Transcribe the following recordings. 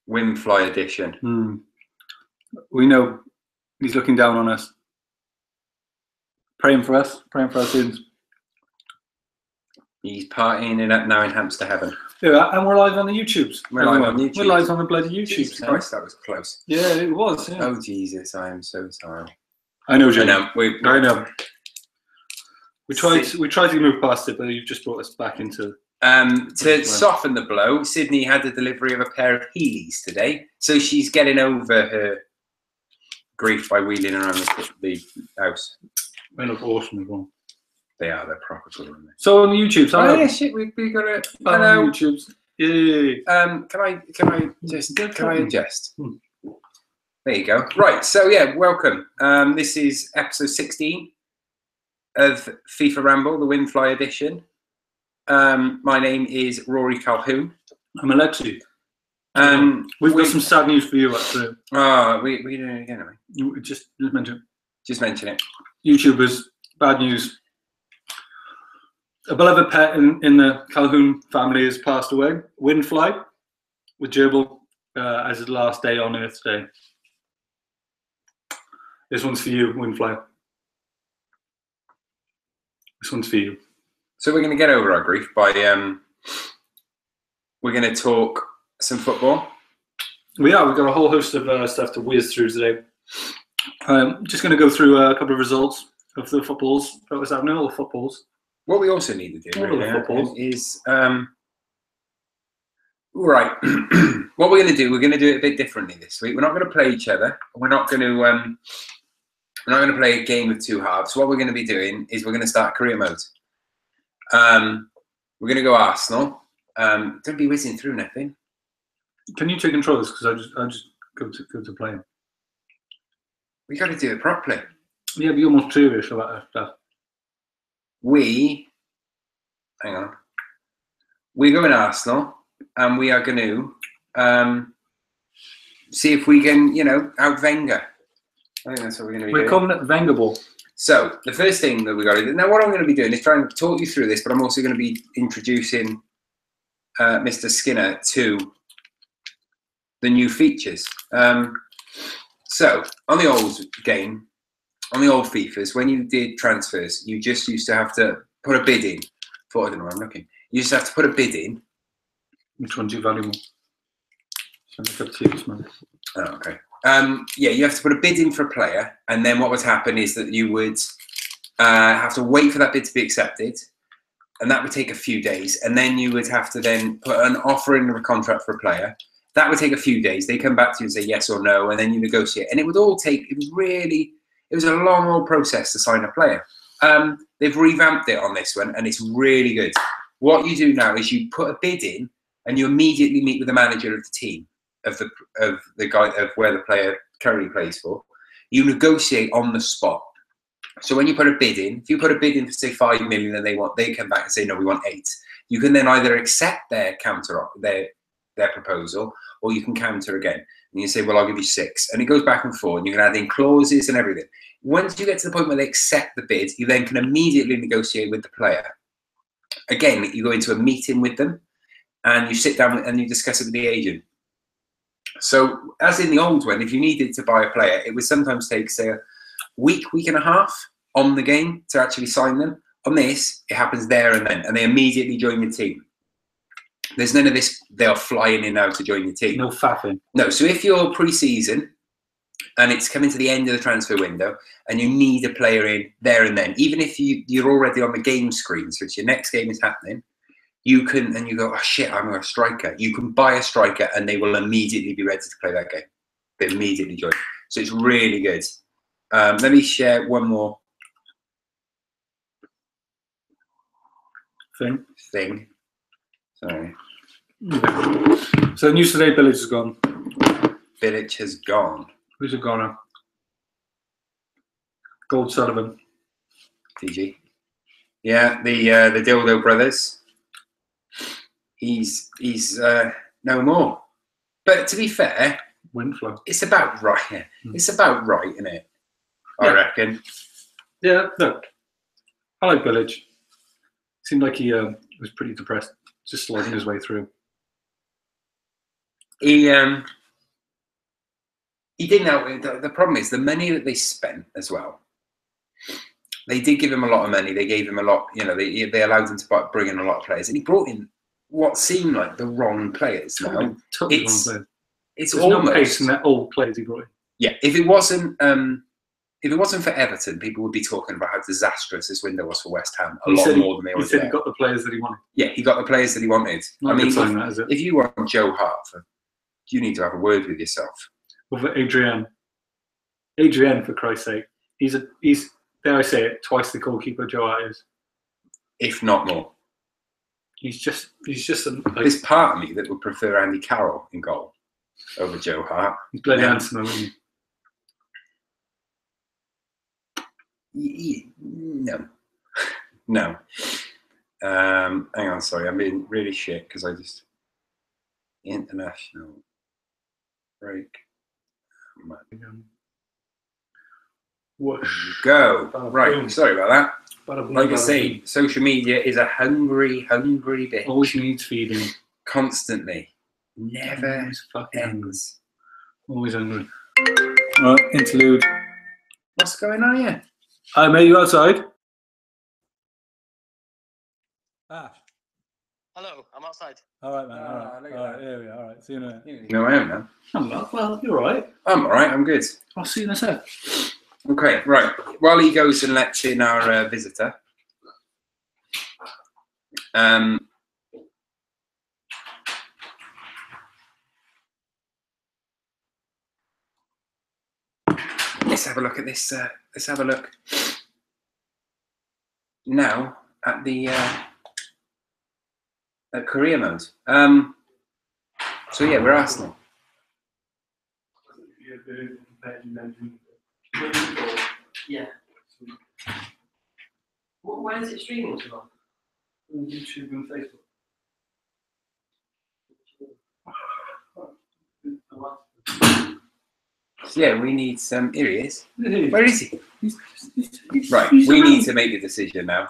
WINDFLY edition. We know he's looking down on us. Praying for us sins. He's partying it up now in Hamster Heaven. Yeah, and we're live on the YouTubes. We're live on YouTube. We're live on the bloody YouTube. Jesus Christ, that was close. Yeah, it was. Yeah. Oh Jesus, I am so sorry. I know, Jim. I know. I know. We tried to move past it, but you've just brought us back into. To soften the blow, Sydney had a delivery of a pair of Heelys today, so she's getting over her grief by wheeling around the house. They look awesome as well. They are. They're proper good, aren't they? So on the YouTubes, oh yeah, shit, we got it. On the YouTubes. Yeah. Can I adjust? There you go. Right. So yeah, welcome. This is episode 16 of FIFA Ramble, the WINDFLY edition. My name is Rory Calhoun. I'm Alexi. We've got some sad news for you, actually. We doing it again, are we? Just mention it. Just mention it. YouTubers, bad news. A beloved pet in the Calhoun family has passed away. WINDFLY, with Gerbil as his last day on Earth today. This one's for you, WINDFLY. This one's for you. So we're going to get over our grief by we're going to talk some football. We've got a whole host of stuff to whiz through today. Just going to go through a couple of results of the footballs that was happening, all the footballs. What we also need to do is right. What we're going to do, we're going to do it a bit differently this week. We're not going to play each other. We're not going to play a game of two halves. What we're going to be doing is we're going to start career mode. We're going to go Arsenal. Don't be whizzing through nothing. Can you take controls? Because I just go to playing. We got to do it properly. Yeah, but you're more serious about that stuff. Hang on. We're going Arsenal, and we are going to see if we can, out Wenger. I think that's what we're going to be doing. We're calling it Wenger ball. So the first thing that we got to do now, what I'm going to be doing is trying to talk you through this, but I'm also going to be introducing Mr. Skinner to the new features. So on the old game, on the old FIFAs, when you did transfers, you just used to have to put a bid in. I don't know where I'm looking. You just have to put a bid in. Which one do you value more? Oh, okay. Yeah, you have to put a bid in for a player, and then what would happen is that you would have to wait for that bid to be accepted, and that would take a few days, and then you would have to then put an offer in of a contract for a player. That would take a few days. They come back to you and say yes or no, and then you negotiate. And it would all take, it was a long old process to sign a player. They've revamped it on this one, and it's really good. What you do now is you put a bid in, and you immediately meet with the manager of the team, of the guy of where the player currently plays for. You negotiate on the spot. So when you put a bid in, if you put a bid in for say 5 million, and they come back and say no, we want 8. You can then either accept their their proposal, or you can counter again. And you say, well, I'll give you 6. And it goes back and forth, and you can add in clauses and everything. Once you get to the point where they accept the bid, you then can immediately negotiate with the player. Again, you go into a meeting with them, and you sit down and you discuss it with the agent. So as in the old one, if you needed to buy a player, it would sometimes take, say, a week and a half on the game to actually sign them. On this, it happens there and then, and they immediately join the team. There's none of this, they're flying in now to join the team. No faffing. No, so if you're pre-season and it's coming to the end of the transfer window and you need a player in there and then, even if you're already on the game screen, so it's your next game is happening, you can, and you go, oh shit, I'm a striker. You can buy a striker and they will immediately be ready to play that game. They immediately join. So it's really good. Let me share one more thing. Sorry. So news today, Bilic has gone. Bilic has gone. Who's a goner? Gold Sullivan. DG. Yeah, the Dildo brothers. He's no more. But to be fair, WINDFLY. It's about right. Yeah. It's about right, isn't it? I reckon. Yeah, look, I like Bilic. Seemed like he was pretty depressed, just sliding his way through. He didn't know. The problem is the money that they spent as well. They did give him a lot of money. They gave him a lot. You know, they allowed him to bring in a lot of players, and he brought in what seemed like the wrong players. Totally wrong players. It's There's almost no pace in that old players he brought in. Yeah, if it wasn't for Everton, people would be talking about how disastrous this window was for West Ham. A lot more than they already. He said he got the players that he wanted. Yeah, he got the players that he wanted. Not I mean, if you want Joe Hart, you need to have a word with yourself. With Adrian, for Christ's sake, he's dare I say it, twice the goalkeeper Joe Hart is, if not more. He's just There's part of me that would prefer Andy Carroll in goal over Joe Hart. He's bloody handsome, isn't he? No. Hang on, sorry, I'm being really shit because I just international break. Whoosh. Go. Right, boom. sorry about that. Boom, like I say, social media is a hungry bitch. Always needs feeding. Constantly. Never ends. Always hungry. Right, interlude. What's going on here? Mate, you outside? Ash. Hello, I'm outside. All right, man. All right, here we are. All right, see you in a minute. No, I am now. I'm not. Well, you're all right. I'm all right. I'm good. I'll see you in a sec. Okay, right. While he goes and lets in our visitor, let's have a look at this. Let's have a look now at the at career mode. So yeah, we're Arsenal. Yeah. Where is it streaming to? On YouTube and Facebook. So yeah, we need some. Here he is. Where Where is he? Right, we need to make a decision now.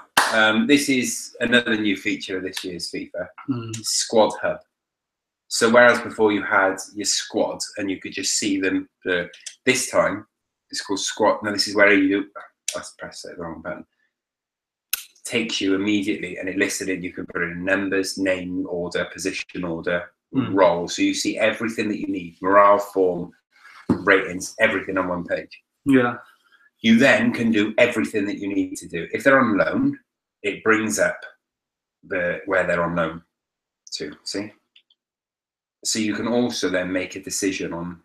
This is another new feature of this year's FIFA, Squad Hub. So whereas before you had your squad and you could just see them, this time it's called Squad. Now this is where you, I pressed the wrong button. Takes you immediately and it listed it. You can put in numbers, name order, position order, role. So you see everything that you need: morale, form, ratings, everything on one page. Yeah. You then can do everything that you need to do. If they're on loan, it brings up where they're on loan to. See. So you can also then make a decision on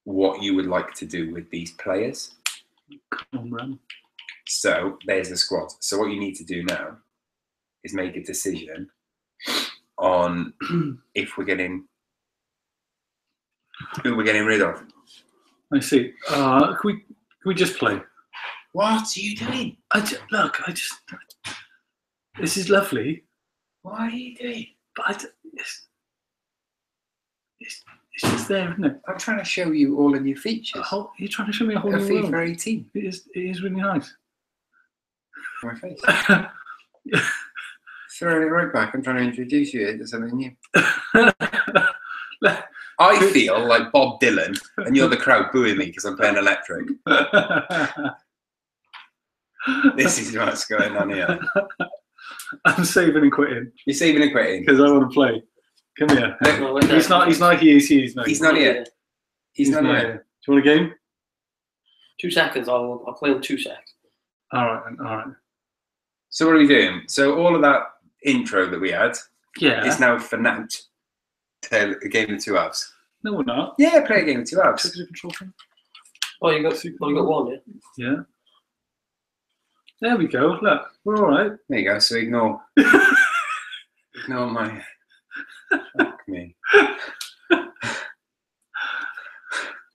what you would like to do with these players. So there's the squad. So what you need to do now is make a decision on if we're getting who we're getting rid of. I see. Can we just play? What are you doing? This is lovely. What are you doing? But it's just there, isn't it? I'm trying to show you all the new features. You're trying to show me a whole of new FIFA world. 18. It is really nice. My face. Throwing it right back. I'm trying to introduce you to something new. I feel like Bob Dylan, and you're the crowd booing me because I'm playing electric. This is what's going on here. I'm saving and quitting. You're saving and quitting because I want to play. Come here. He's not here. He's not here. He's not here. Do you want a game? 2 seconds. I'll play in 2 seconds. All right. So what are we doing? So all of that intro that we had is now for now to a game of 2 halves. No, we're not. Yeah, play a game of 2 halves. Oh, you got one, yeah? Yeah. There we go. Look, we're all right. There you go. So ignore my. Fuck me.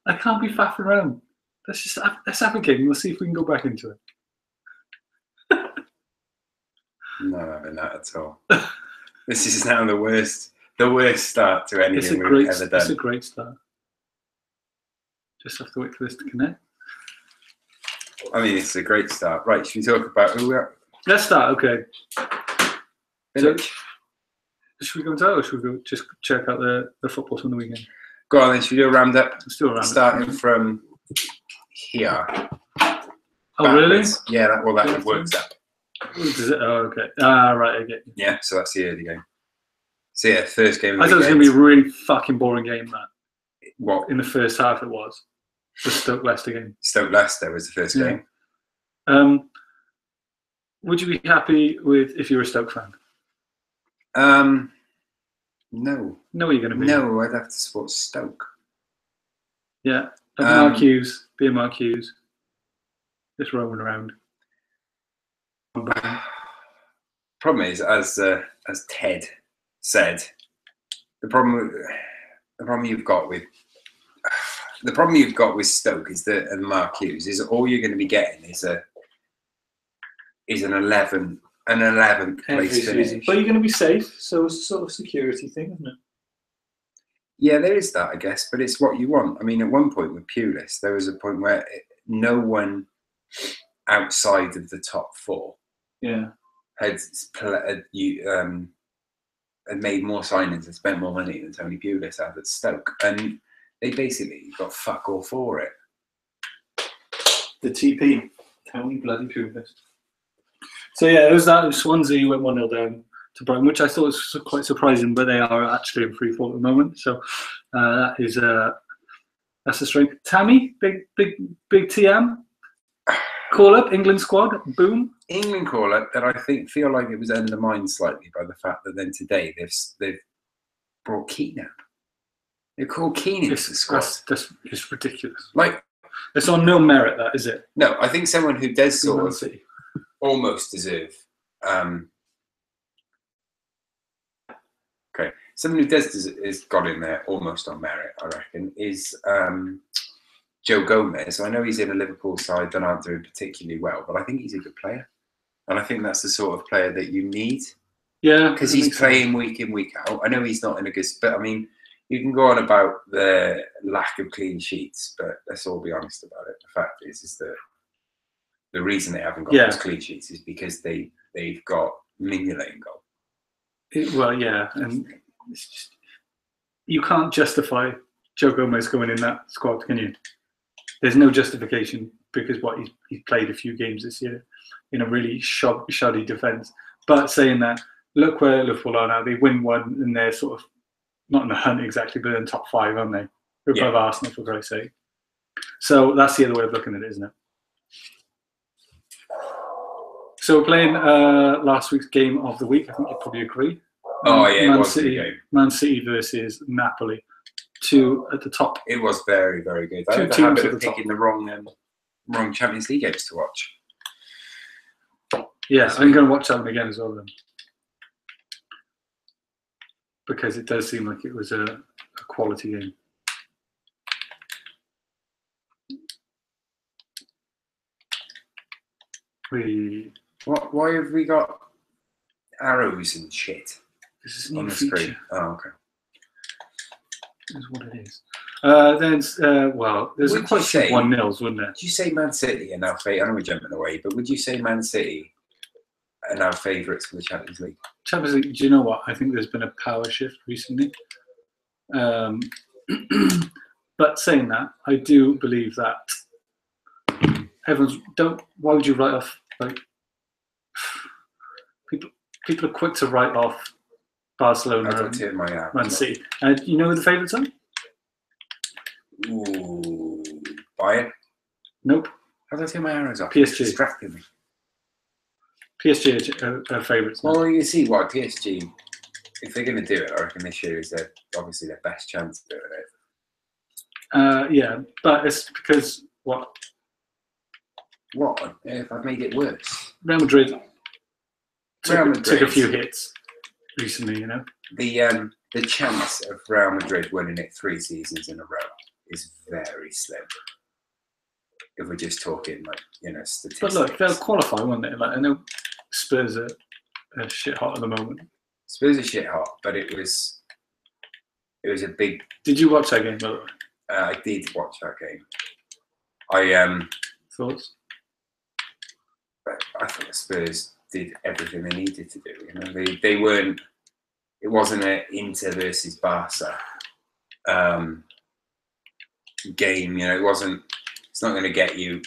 I can't be faffing around. Let's have a game. We'll see if we can go back into it. I'm not having that at all. This is now the worst start to anything we've ever done. It's a great start. Just have to wait for this to connect. I mean, it's a great start. Right, should we talk about who we are? Let's start, okay. Bilic. Should we go into that, or should we go just check out the football from the weekend? Go on then, should we do a roundup? Let's do a roundup. Starting from here. Oh, really? Backwards. Yeah, that works up. Does it? Oh, okay. Right, I get you. Yeah, so that's the early game. So yeah, first game of I the thought it was going weekend. to be a really fucking boring game, that. What? In the first half it was. The Stoke-Leicester game. Stoke-Leicester was the first game. Would you be happy with if you were a Stoke fan? No. No, you're going to be. No, I'd have to support Stoke. Yeah. Mark Hughes, being Mark Hughes. Just roaming around. Problem is, as Ted said, the problem you've got with Stoke is that, and Mark Hughes, is all you're going to be getting is an 11th place finish. But you're going to be safe, so it's a sort of security thing, isn't it? Yeah, there is that, I guess, but it's what you want. I mean, at one point with Pulis, there was a point where no one outside of the top four had made more signings and spent more money than Tony Pulis had at Stoke, and they basically got fuck all for it. The TP, Tony bloody Pulis. So yeah, it was that. Swansea went 1-0 down to Brighton, which I thought was quite surprising, but they are actually in free fall at the moment. So that's a strength. Tammy, big TM. Call up England squad. Boom. England call up that I feel like it was undermined slightly by the fact that then today they've brought Keane up. They called Keane into the squad. That's it's ridiculous. Like, it's on no merit, that is it? No, I think someone who does sort of almost deserve. Okay, someone who is got in there almost on merit, I reckon, is Joe Gomez. I know he's in a Liverpool side that aren't doing particularly well, but I think he's a good player, and I think that's the sort of player that you need. Yeah, because he's playing week in, week out. I know he's not in a good spot. I mean, you can go on about the lack of clean sheets, but let's all be honest about it. The fact is that the reason they haven't got those clean sheets is because they've got Mignolet in goal. Well, yeah, and it's just, you can't justify Joe Gomez going in that squad, can you? There's no justification because he's played a few games this year in a really shoddy defence. But saying that, look where Liverpool are now. They win one and they're sort of not in the hunt exactly, but in top 5, aren't they? They're above Arsenal, for Christ's sake. So that's the other way of looking at it, isn't it? So we're playing last week's game of the week. I think you'd probably agree. Oh yeah, Man it was City, a good game. Man City versus Napoli. 2 at the top. It was very, very good. I had the habit of picking the wrong Champions League games to watch. Yeah, I'm going to watch that one again as well then, because it does seem like it was a quality game. Why have we got arrows and shit This is a on new the feature. screen? Oh, okay. Is what it is. There's quite a few 1-0s, wouldn't there? Would you say Man City are now I know we're jumping away, but would you say Man City are now favourites for the Champions League? Champions League, do you know what? I think there's been a power shift recently. But saying that, I do believe that why would you write off, like, people are quick to write off Barcelona and Man City. You know who the favourites are? Ooh, Bayern? Nope. How did I turn my arrows off? PSG. It's distracting me. PSG are favourites. Well, you see why PSG, if they're going to do it, I reckon this year is obviously their best chance of doing it. Yeah, but it's because what? What if I've made it worse? Real Madrid took a few hits recently, you know. The chance of Real Madrid winning it 3 seasons in a row is very slim. If we're just talking statistics. But look, they'll qualify, won't they? Like, I know Spurs are shit hot at the moment. Spurs are shit hot, but it was a big. Did you watch that game, by the way? I did watch that game. Thoughts? But I thought the Spurs did everything they needed to do. You know, they weren't It wasn't an Inter versus Barca game. You know, it wasn't. It's not going to get you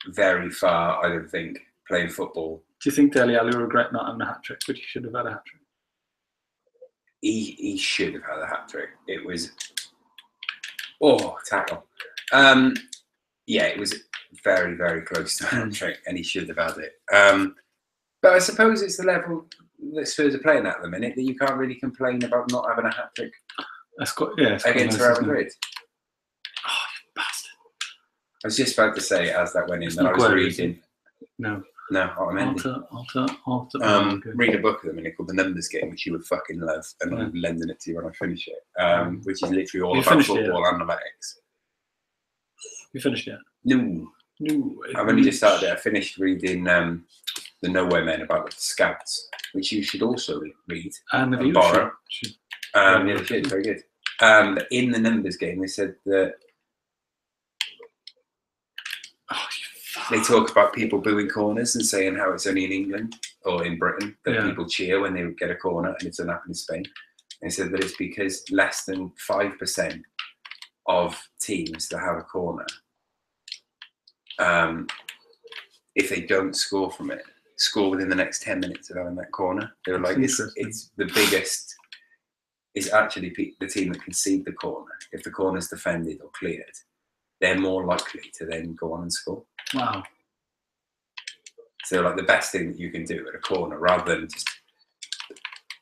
very far, I don't think, playing football. Do you think Dele Alli will regret not having a hat trick, but he should have had a hat trick? He should have had a hat trick. It was tackle. Yeah, it was very, very close to a hat trick, and he should have had it. But I suppose it's the level that Spurs are playing at the minute that you can't really complain about not having a hat trick. That's quite, yeah, against Real Madrid. Oh, you bastard! I was just about to say as that went in that I was reading. No, read a book at the minute called The Numbers Game, which you would fucking love, and I'm lending it to you when I finish it. Which is literally all about football analytics. You finished yet? No. I've only just started it. I finished reading The Nowhere Men about the scouts, which you should also read and borrow. Yeah, they should. Very good. In The Numbers Game, they said that they talk about people booing corners and saying how it's only in England or in Britain that people cheer when they get a corner, and it's happened in Spain. They said that it's because less than 5% of teams that have a corner, if they don't score from it, score within the next 10 minutes of having that corner. They were like, it's the biggest. It's actually the team that concede the corner. If the corner's defended or cleared, they're more likely to then go on and score. Wow. So like the best thing that you can do at a corner, rather than just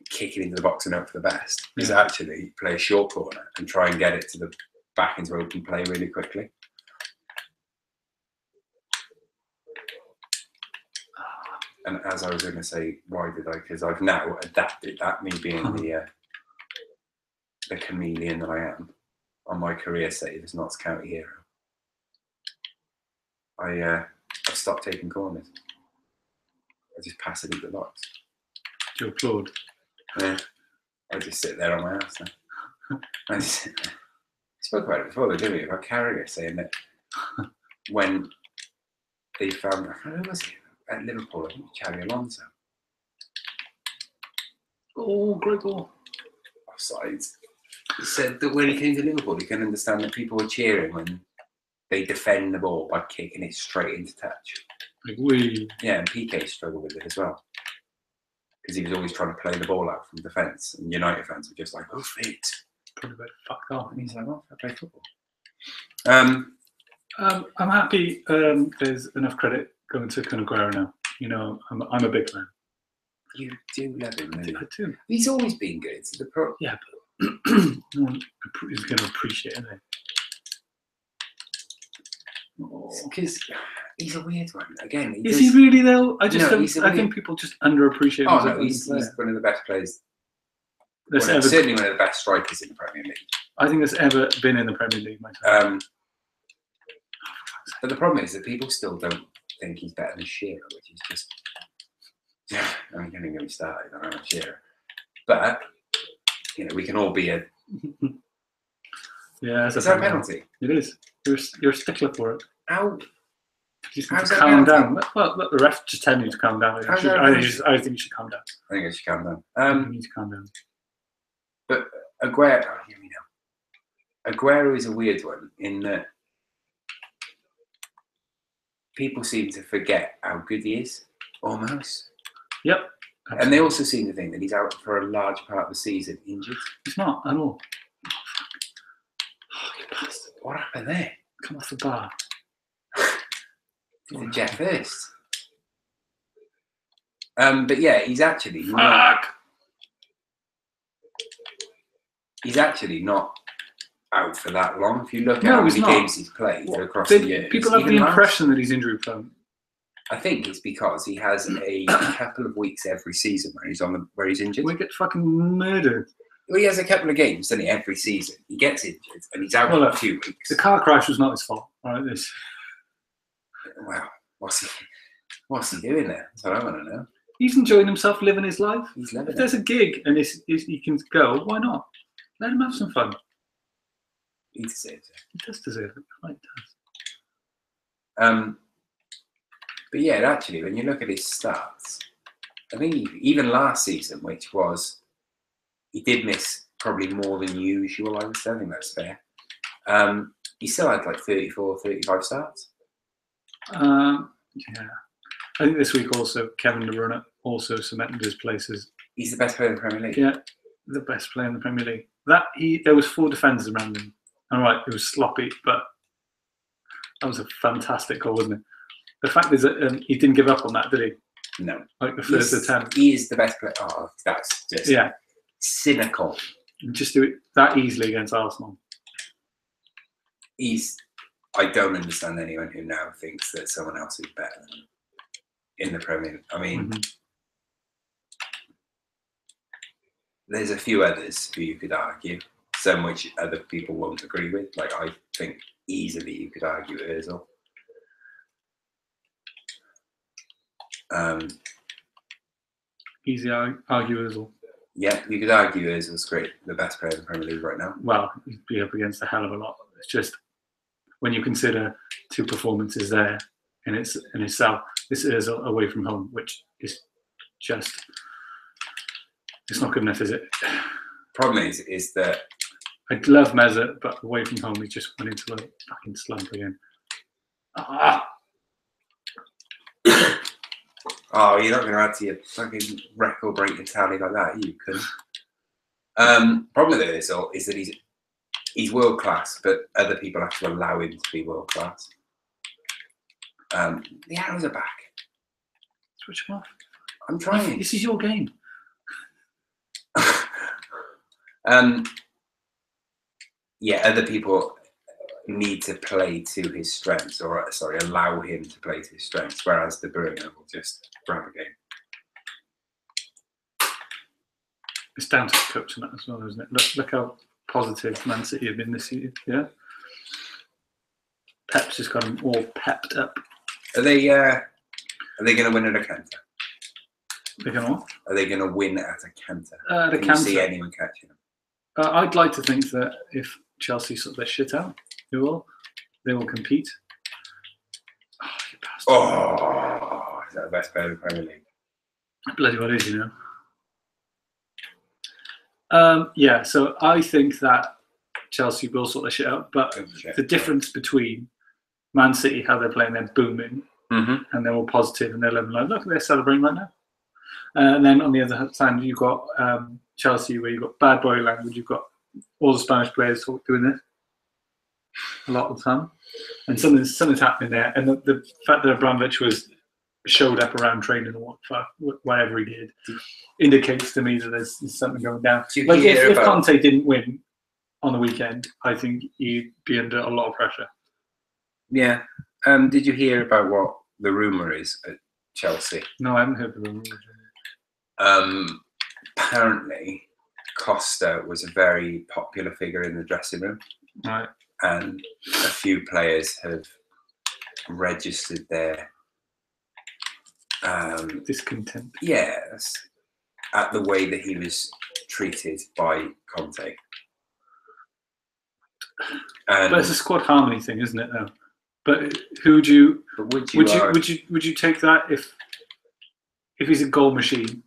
kicking into the box and hope for the best, is actually play a short corner and try and get it to the back into open play really quickly. And as I was going to say, why did I? Because I've now adapted that, me being the chameleon that I am, on my career save as Notts County hero. I stopped taking corners. I just pass it into the box. Do you applaud? Yeah. I just sit there on my ass now. I just sit there. I spoke about it before, though, didn't we? About Carragher saying that when they found, who was it? At Liverpool, I think Xabi Alonso. Oh, great goal. Offsides. He said that when he came to Liverpool, he can understand that people were cheering when they defend the ball by kicking it straight into touch. Like we. Yeah, and PK struggled with it as well. Because he was always trying to play the ball out from defence. And United fans were just like, oh, feet. Probably about fucked off. And he's like, well, I play football. I'm happy there's enough credit going to Aguero now. You know, I'm a big fan. You do love him, don't you? I do. He's always been good. Yeah, but no one is going to appreciate it. Because he's a weird one. Again, is he really though? I think people just underappreciate him. Oh no, he's one of the best players. Certainly one of the best strikers in the Premier League. I think there's ever been in the Premier League myself. But the problem is that people still don't think he's better than Shearer, which is just. I'm going to get me started on Shearer, but you know we can all be a. Yeah, it's a penalty. It is. You're a stickler for it. How? You need to calm down. Well, let the ref just tell you to calm down. I think you should calm down. I think I should calm down. You need to calm down. But Aguero, hear me now. Aguero is a weird one in that people seem to forget how good he is, almost. Yep. Absolutely. And they also seem to think that he's out for a large part of the season injured. He's not at all. Oh, you bastard. What happened there? Come off the bar. Did Jeff first. But yeah, he's actually not. He's actually not out for that long. If you look at how many games he's played across the years, people have the impression that he's injury prone. I think it's because he has a couple of weeks every season where he's injured. We get fucking murdered. Well, he has a couple of games, doesn't he? Every season he gets injured and he's out for a few weeks. The car crash was not his fault. All right, this. Wow, what's he doing there? That's what I want to know. He's enjoying himself, living his life. He's living if there's a gig and he can go, why not? Let him have some fun. He deserves it. He does deserve it. Right, he does. But yeah, actually, when you look at his stats, I mean, even last season, which was, he did miss probably more than usual, I would say. I think that's fair. He still had like 34, 35 starts. Yeah. I think this week also, Kevin De Bruyne also cemented his place as... He's the best player in the Premier League. Yeah, the best player in the Premier League. There was 4 defenders around him. All right, it was sloppy, but that was a fantastic goal, wasn't it? The fact is that he didn't give up on that, did he? No. Like the first attempt. He is the best player. Oh, that's just cynical. Just do it that easily against Arsenal. I don't understand anyone who now thinks that someone else is better than him in the Premier League. I mean, there's a few others who you could argue, some which other people won't agree with. Like, I think easily you could argue Ozil. Easy argue Ozil. Yeah, you could argue Ozil's great, the best player in the Premier League right now. Well, he'd be up against a hell of a lot. It's just when you consider 2 performances there in itself, this is away from home, which is just, it's not good enough, is it? Problem is that I love Meza, but away from home, he just went into a fucking slump again. Oh, you're not going to add to your fucking record-breaking tally like that, you couldn't. Problem with Ozil is that he's world class, but other people have to allow him to be world class. The arrows are back. Switch them off. I'm trying. This is your game. Yeah, other people need to play to his strengths, or allow him to play to his strengths, whereas De Bruyne will just grab a game. It's down to the coach and that as well, isn't it? Look how positive Man City have been this year. Yeah, Pep's just got them all pepped up. Are they going to win at a canter? They're going to what? Are they going to win at a canter? The Can you see anyone catching them? I'd like to think that if Chelsea sort their shit out, they will compete. Oh, you bastard. Oh, is that the best player in the Premier League? Bloody well is, you know. Yeah, so I think that Chelsea will sort their shit out, but the difference between Man City, how they're playing, they're booming, and they're all positive, and they're living like, look, they're celebrating right now. And then on the other side, you've got Chelsea, where you've got bad boy language, you've got all the Spanish players doing this a lot of the time, and something's happening there. And the fact that Abramovich showed up around training or whatever he did indicates to me that there's something going down. Like if Conte didn't win on the weekend, I think he'd be under a lot of pressure. Yeah. Did you hear about what the rumour is at Chelsea? No, I haven't heard the rumour. Apparently, Costa was a very popular figure in the dressing room. Right. And a few players have registered their discontent. Yes, at the way that he was treated by Conte. But it's a squad harmony thing, isn't it? Though. But would you take that if he's a goal machine,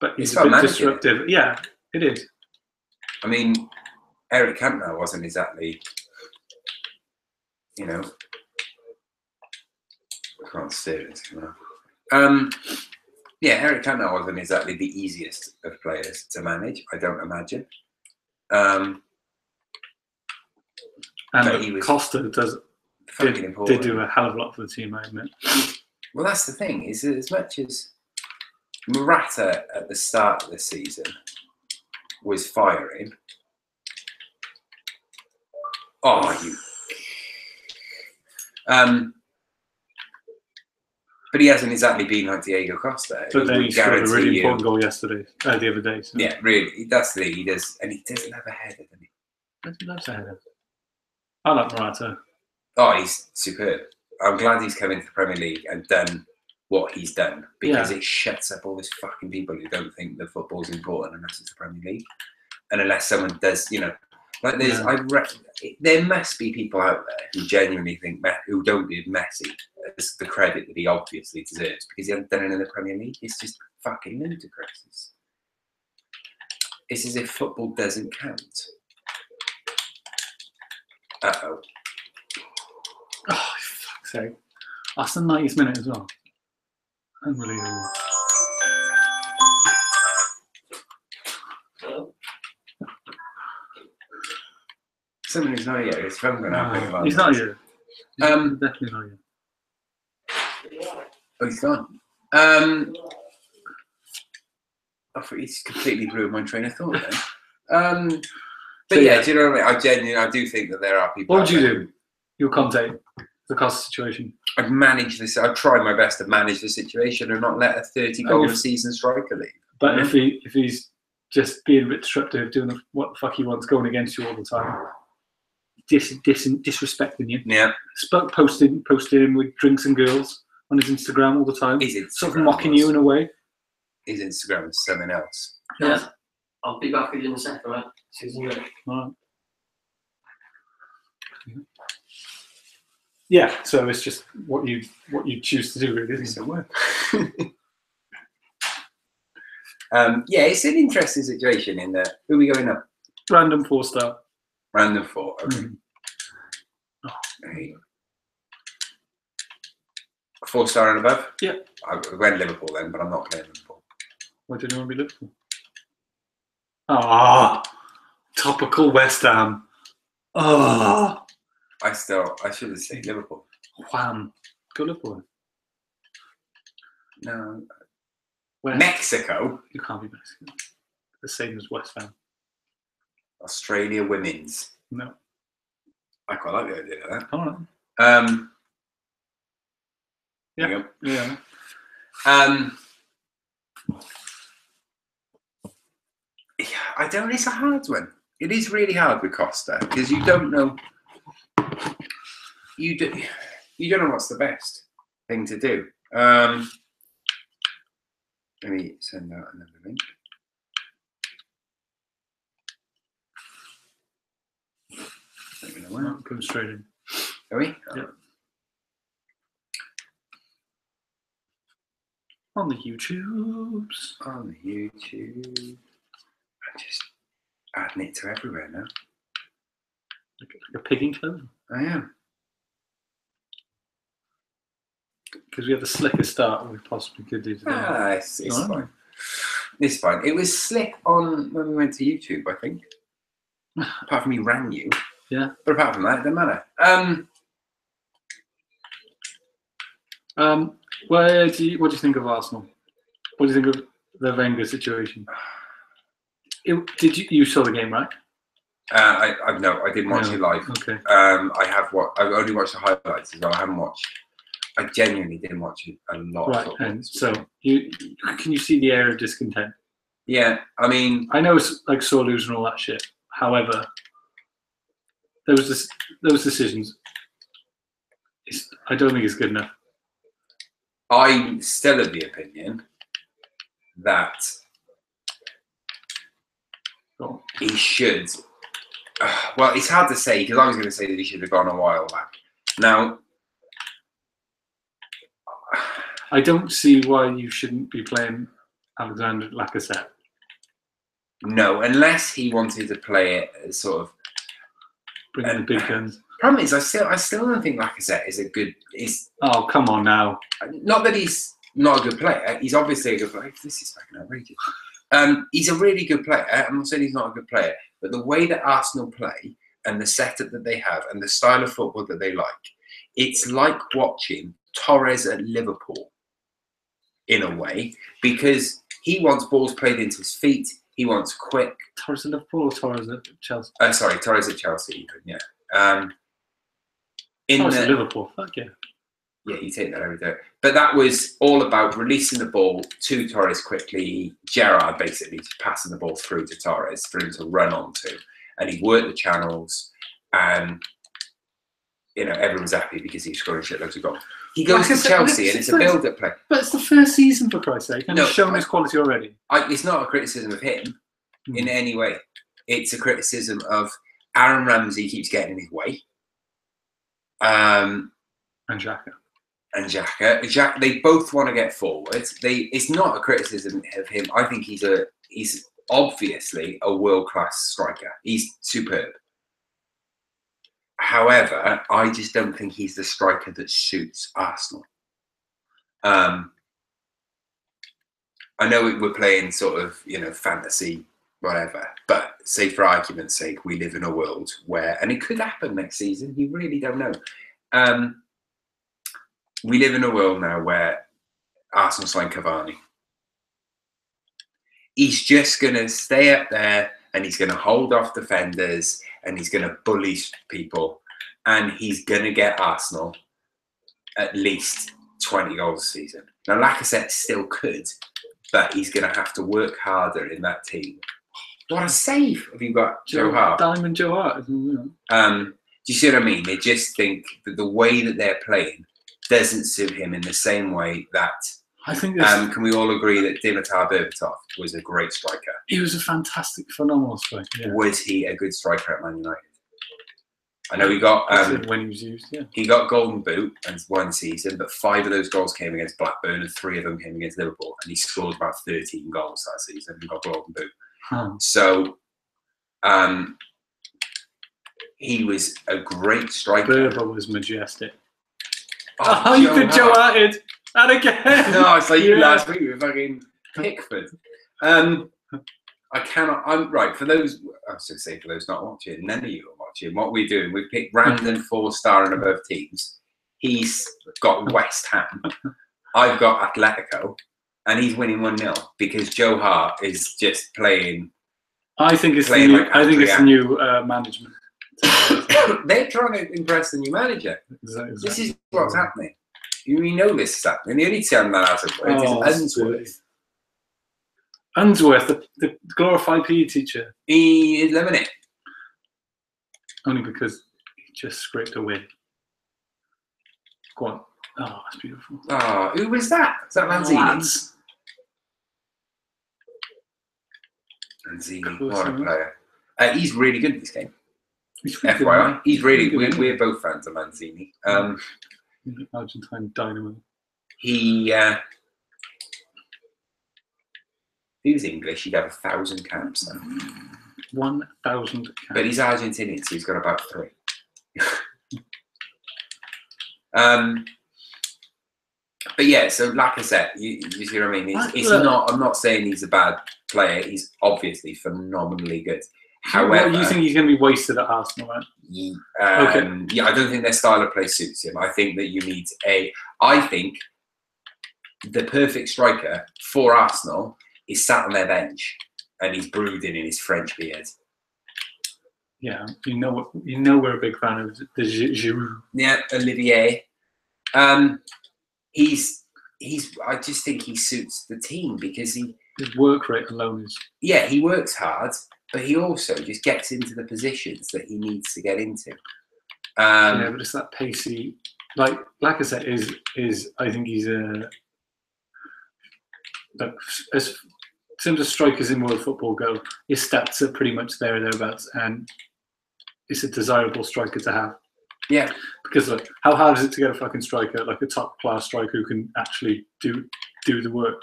but he's a bit disruptive? Yeah, it is. I mean, Eric Cantona wasn't exactly, you know, I can't steer this. Yeah, Eric Cantona wasn't exactly the easiest of players to manage, I don't imagine. And Costa did do a hell of a lot for the team, I admit. Well, that's the thing, is that as much as Morata at the start of the season was firing, but he hasn't exactly been like Diego Costa. But then he scored a really important goal yesterday, the other day. So. Yeah, really. That's the thing. He does, and he doesn't have a header, does he? He loves a header. I like Morata. Oh, he's superb. I'm glad he's come into the Premier League and done what he's done, because it shuts up all these fucking people who don't think that football's important unless it's the Premier League, and unless someone does, you know, like there's. There must be people out there who genuinely think who don't give Messi as the credit that he obviously deserves because he hasn't done it in the Premier League. It's just fucking ludicrous. It's as if football doesn't count. Uh-oh. Oh, fuck's sake. That's the 90th minute as well. Unbelievable. Someone who's not here. His phone going out. He's not here. He's definitely not here. Oh, he's gone. I thought he's completely ruined my train of thought then. But So, yeah, do you know what I mean? I do think that there are people. What would you do? You'll contact the cost situation. I'd manage this. I'd try my best to manage the situation and not let a 30-goal a season striker leave. But if he's just being a bit disruptive, doing what the fuck he wants, going against you all the time, disrespecting you. Yeah. Posting him with drinks and girls on his Instagram all the time. Sort of mocking you in a way. His Instagram is something else. Yeah. I'll be back with you in a second, right? Susan, all right. Yeah, so it's just what you choose to do, really, isn't it? Yeah, it's an interesting situation in there. Who are we going up? Random 4-star. Random 4. Okay. Mm. Oh, there you go. 4-star and above? Yeah. I went Liverpool then, but I'm not playing Liverpool. Why didn't you want to be Liverpool? Ah, topical West Ham. Ah. I should have said Liverpool. Wham. Go Liverpool. No. West. Mexico. You can't be Mexican. The same as West Ham. Australia women's. No. I quite like the idea of that. All right. Yeah. Yeah. I don't. It's a hard one. It is really hard with Costa because you don't know. You don't know what's the best thing to do. Let me send out another link. Let me know when. I'm going straight in. Are we? Yeah. On the YouTubes. On the YouTube. I'm just adding it to everywhere now. Like a pig in clover. I am. Because we have the slickest start we possibly could do today. It's fine. It's fine. It was slick on when we went to YouTube, I think. Apart from he ran you. Yeah. But apart from that, it doesn't matter. What do you think of Arsenal? What do you think of the Wenger situation? You saw the game, right? I didn't watch it live. Okay. I've only watched the highlights as well. I haven't watched. I genuinely didn't watch it a lot. Right, and so can you see the air of discontent? Yeah, I mean, I know it's like sore losing all that shit. However, those decisions, I don't think it's good enough. I'm still of the opinion that he should. Well, it's hard to say because I was going to say that he should have gone a while back. Now, I don't see why you shouldn't be playing Alexander Lacazette. No, unless he wanted to play it as sort of bringing the big guns. Problem is, I still don't think Lacazette is a good. Oh, come on now! Not that he's not a good player. He's obviously a good player. This is fucking outrageous. He's a really good player. I'm not saying he's not a good player, but the way that Arsenal play and the setup that they have and the style of football that they like, it's like watching Torres at Liverpool in a way, because he wants balls played into his feet. He wants quick. Torres at Liverpool or Torres at Chelsea? Sorry, Torres at Chelsea. Even, yeah. Torres at Liverpool. Fuck yeah. Yeah, you take that every day. But that was all about releasing the ball to Torres quickly. Gerrard basically just passing the ball through to Torres for him to run onto, and he worked the channels, and everyone's happy because he's scoring shitloads of goals. He goes to Chelsea and it's a build-up play. But it's the first season, for Christ's sake, and he's shown his quality already. It's not a criticism of him in any way. It's a criticism of Aaron Ramsey keeps getting in his way. And Xhaka. and Xhaka. They both want to get forward. It's not a criticism of him. I think he's obviously a world-class striker. He's superb. However, I just don't think he's the striker that suits Arsenal. I know we're playing sort of, fantasy, whatever, but say for argument's sake, we live in a world where, and it could happen next season, you really don't know. We live in a world now where Arsenal signed Cavani. He's just going to stay up there and he's going to hold off defenders and he's going to bully people and he's going to get Arsenal at least 20 goals a season. Now, Lacazette still could, but he's going to have to work harder in that team. What a save have you got, Joe Hart? Diamond Joe Hart. Do you see what I mean? They just think that the way that they're playing doesn't suit him in the same way that... I think can we all agree that Dimitar Berbatov was a great striker? He was a fantastic, phenomenal striker. Yeah. Was he a good striker at Man United? I know he got when he was used. Yeah, he got Golden Boot and one season, but 5 of those goals came against Blackburn and 3 of them came against Liverpool, and he scored about 13 goals that season and got Golden Boot. So, he was a great striker. Berba was majestic. Oh, you did Joe Hart. And again. No, it's like you last week with fucking Pickford. I cannot. I'm right for those. I was going to say for those not watching. None of you are watching. What we're doing, we've picked random 4-star and above teams. He's got West Ham. I've got Atletico, and he's winning 1-0 because Joe Hart is just playing. I think it's the new, new management. They're trying to impress the new manager. Exactly. This is what's happening. We know this is happening. The only term that hasn't worked is Unsworth. Unsworth, the glorified PE teacher. He is loving it. Only because he just scraped a win. Go on. Oh, that's beautiful. Oh, who was that? Is that Lanzini? Lanzini, what a player. He's really good at this game. FYI, he's really. We're both fans of Lanzini. Argentine dynamo. He if he was English, he'd have 1,000 caps now. 1,000 caps. But he's Argentinian, so he's got about 3. But yeah, so Lacazette, you see what I mean? It's not. I'm not saying he's a bad player. He's obviously phenomenally good. However, you think he's going to be wasted at Arsenal, right? Okay. Yeah, I don't think their style of play suits him. I think that you need I think the perfect striker for Arsenal is sat on their bench and he's brooding in his French beard. Yeah, you know we're a big fan of the Giroud. Yeah, Olivier. He's. I just think he suits the team because his work rate alone is. Yeah, he works hard. But he also just gets into the positions that he needs to get into. Yeah, but it's that pacey. Like Lacazette is I think he's as soon as strikers in world football go, his stats are pretty much thereabouts, and it's a desirable striker to have. Yeah. Because look, how hard is it to get a fucking striker, like a top class striker who can actually do the work?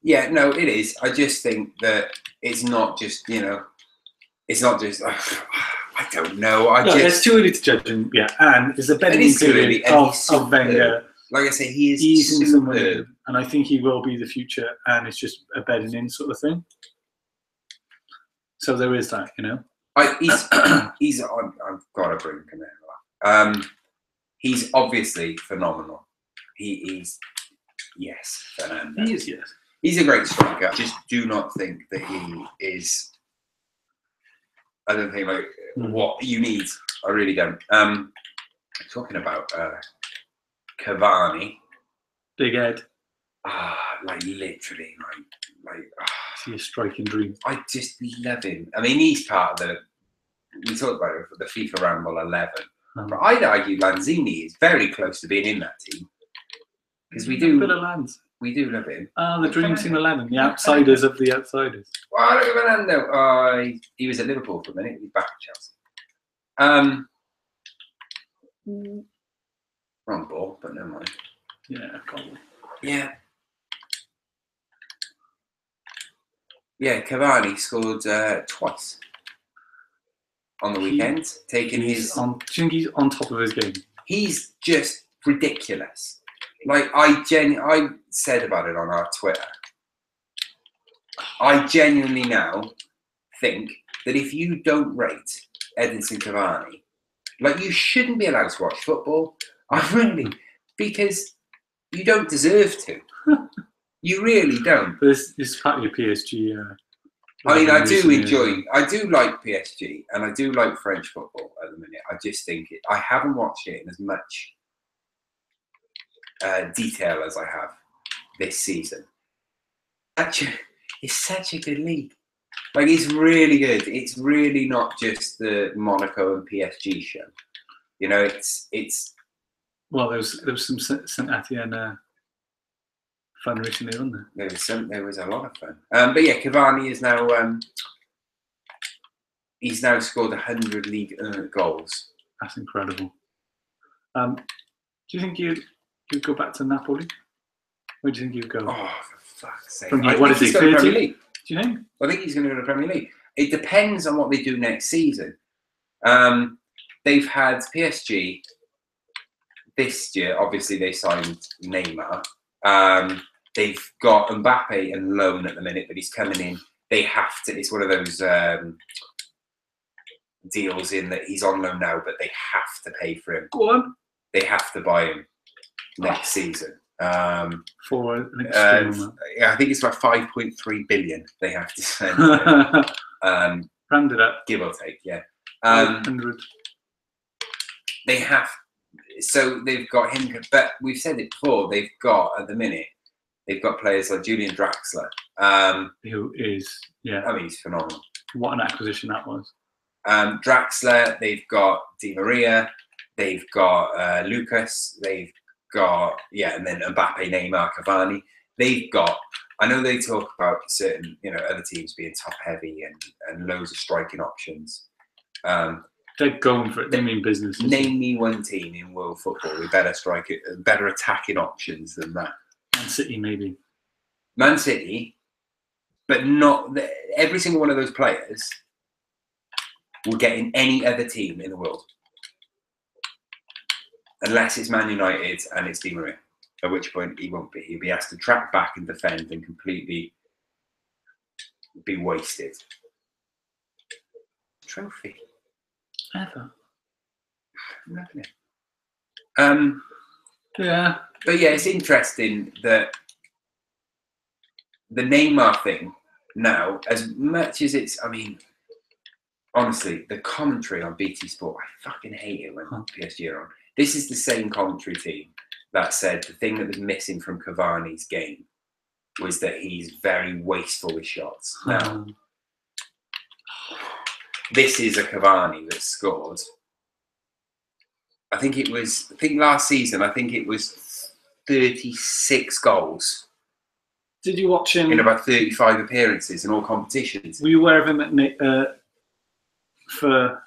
Yeah, no, it is. I just think that it's not just, it's not just, I don't know. It's too early to judge him, yeah. And there's a bedding period of Wenger. Like I say, he is superb. And I think he will be the future, and it's just a bedding in sort of thing. So there is that, I've got to bring him in. He's obviously phenomenal. He's, yes, Fernando. He is, yes. He's a great striker. I just do not think that he is. I don't think what you need. I really don't. Talking about Cavani, Big Ed. Literally, See a striking dream. I just love him. I mean, he's part of we talked about it for the FIFA Ramble 11. But I'd argue Lanzini is very close to being in that team because we do. A bit of Lanz. We do love him. The Dream Team 11, the outsiders of the outsiders. Well, look at Fernando. He was at Liverpool for a minute. He's back at Chelsea. Wrong ball, but never mind. Yeah, probably. Yeah. Yeah, Cavani scored twice on the weekend, taking his. Do you think he's on top of his game? He's just ridiculous. Like I said about it on our Twitter. I genuinely now think that if you don't rate Edinson Cavani, like you shouldn't be allowed to watch football. I really, because you don't deserve to. You really don't. But this is part of your PSG. I mean, I do like PSG, and I do like French football at the minute. I just think I haven't watched it in as much detail as I have this season. Actually, it's such a good league. Like, it's really good. It's really not just the Monaco and PSG show. You know, it's. Well, there was some Saint Etienne fun recently, wasn't there? There was a lot of fun. But yeah, Cavani is now. He's now scored 100 league goals. That's incredible. Do you think you'd go back to Napoli? Where do you think you'd go? Oh, for fuck's sake! What is it? 30? Do you think? I think he's going to go to the Premier League. It depends on what they do next season. They've had PSG this year. Obviously, they signed Neymar. They've got Mbappe and loan at the minute, but he's coming in. They have to. It's one of those deals in that he's on loan now, but they have to pay for him. Go on. They have to buy him next season. For an extreme amount. Yeah, I think it's like 5.3 billion they have to spend. Rounded up, give or take. Yeah. 100. They have. So they've got him, but we've said it before. They've got at the minute. They've got players like Julian Draxler, who is, I mean, he's phenomenal. What an acquisition that was. Draxler, they've got Di Maria, they've got Lucas, they've got, and then Mbappe, Neymar, Cavani. They've got, I know they talk about certain, other teams being top heavy and loads of striking options. They're going for it. They mean business. Name me one team in world football with better attacking options than that. Man City, maybe. Man City, but not every single one of those players will get in any other team in the world, unless it's Man United and it's Di Maria. At which point he won't be. He'll be asked to track back and defend and completely be wasted. Trophy. Ever. Yeah. But yeah, it's interesting that the Neymar thing now, as much as it's, I mean, honestly, the commentary on BT Sport, I fucking hate it when PSG are on. This is the same commentary team that said the thing that was missing from Cavani's game was that he's very wasteful with shots. Now, this is a Cavani that scored. I think last season, it was 36 goals. Did you watch him? In about 35 appearances in all competitions. Were you aware of him for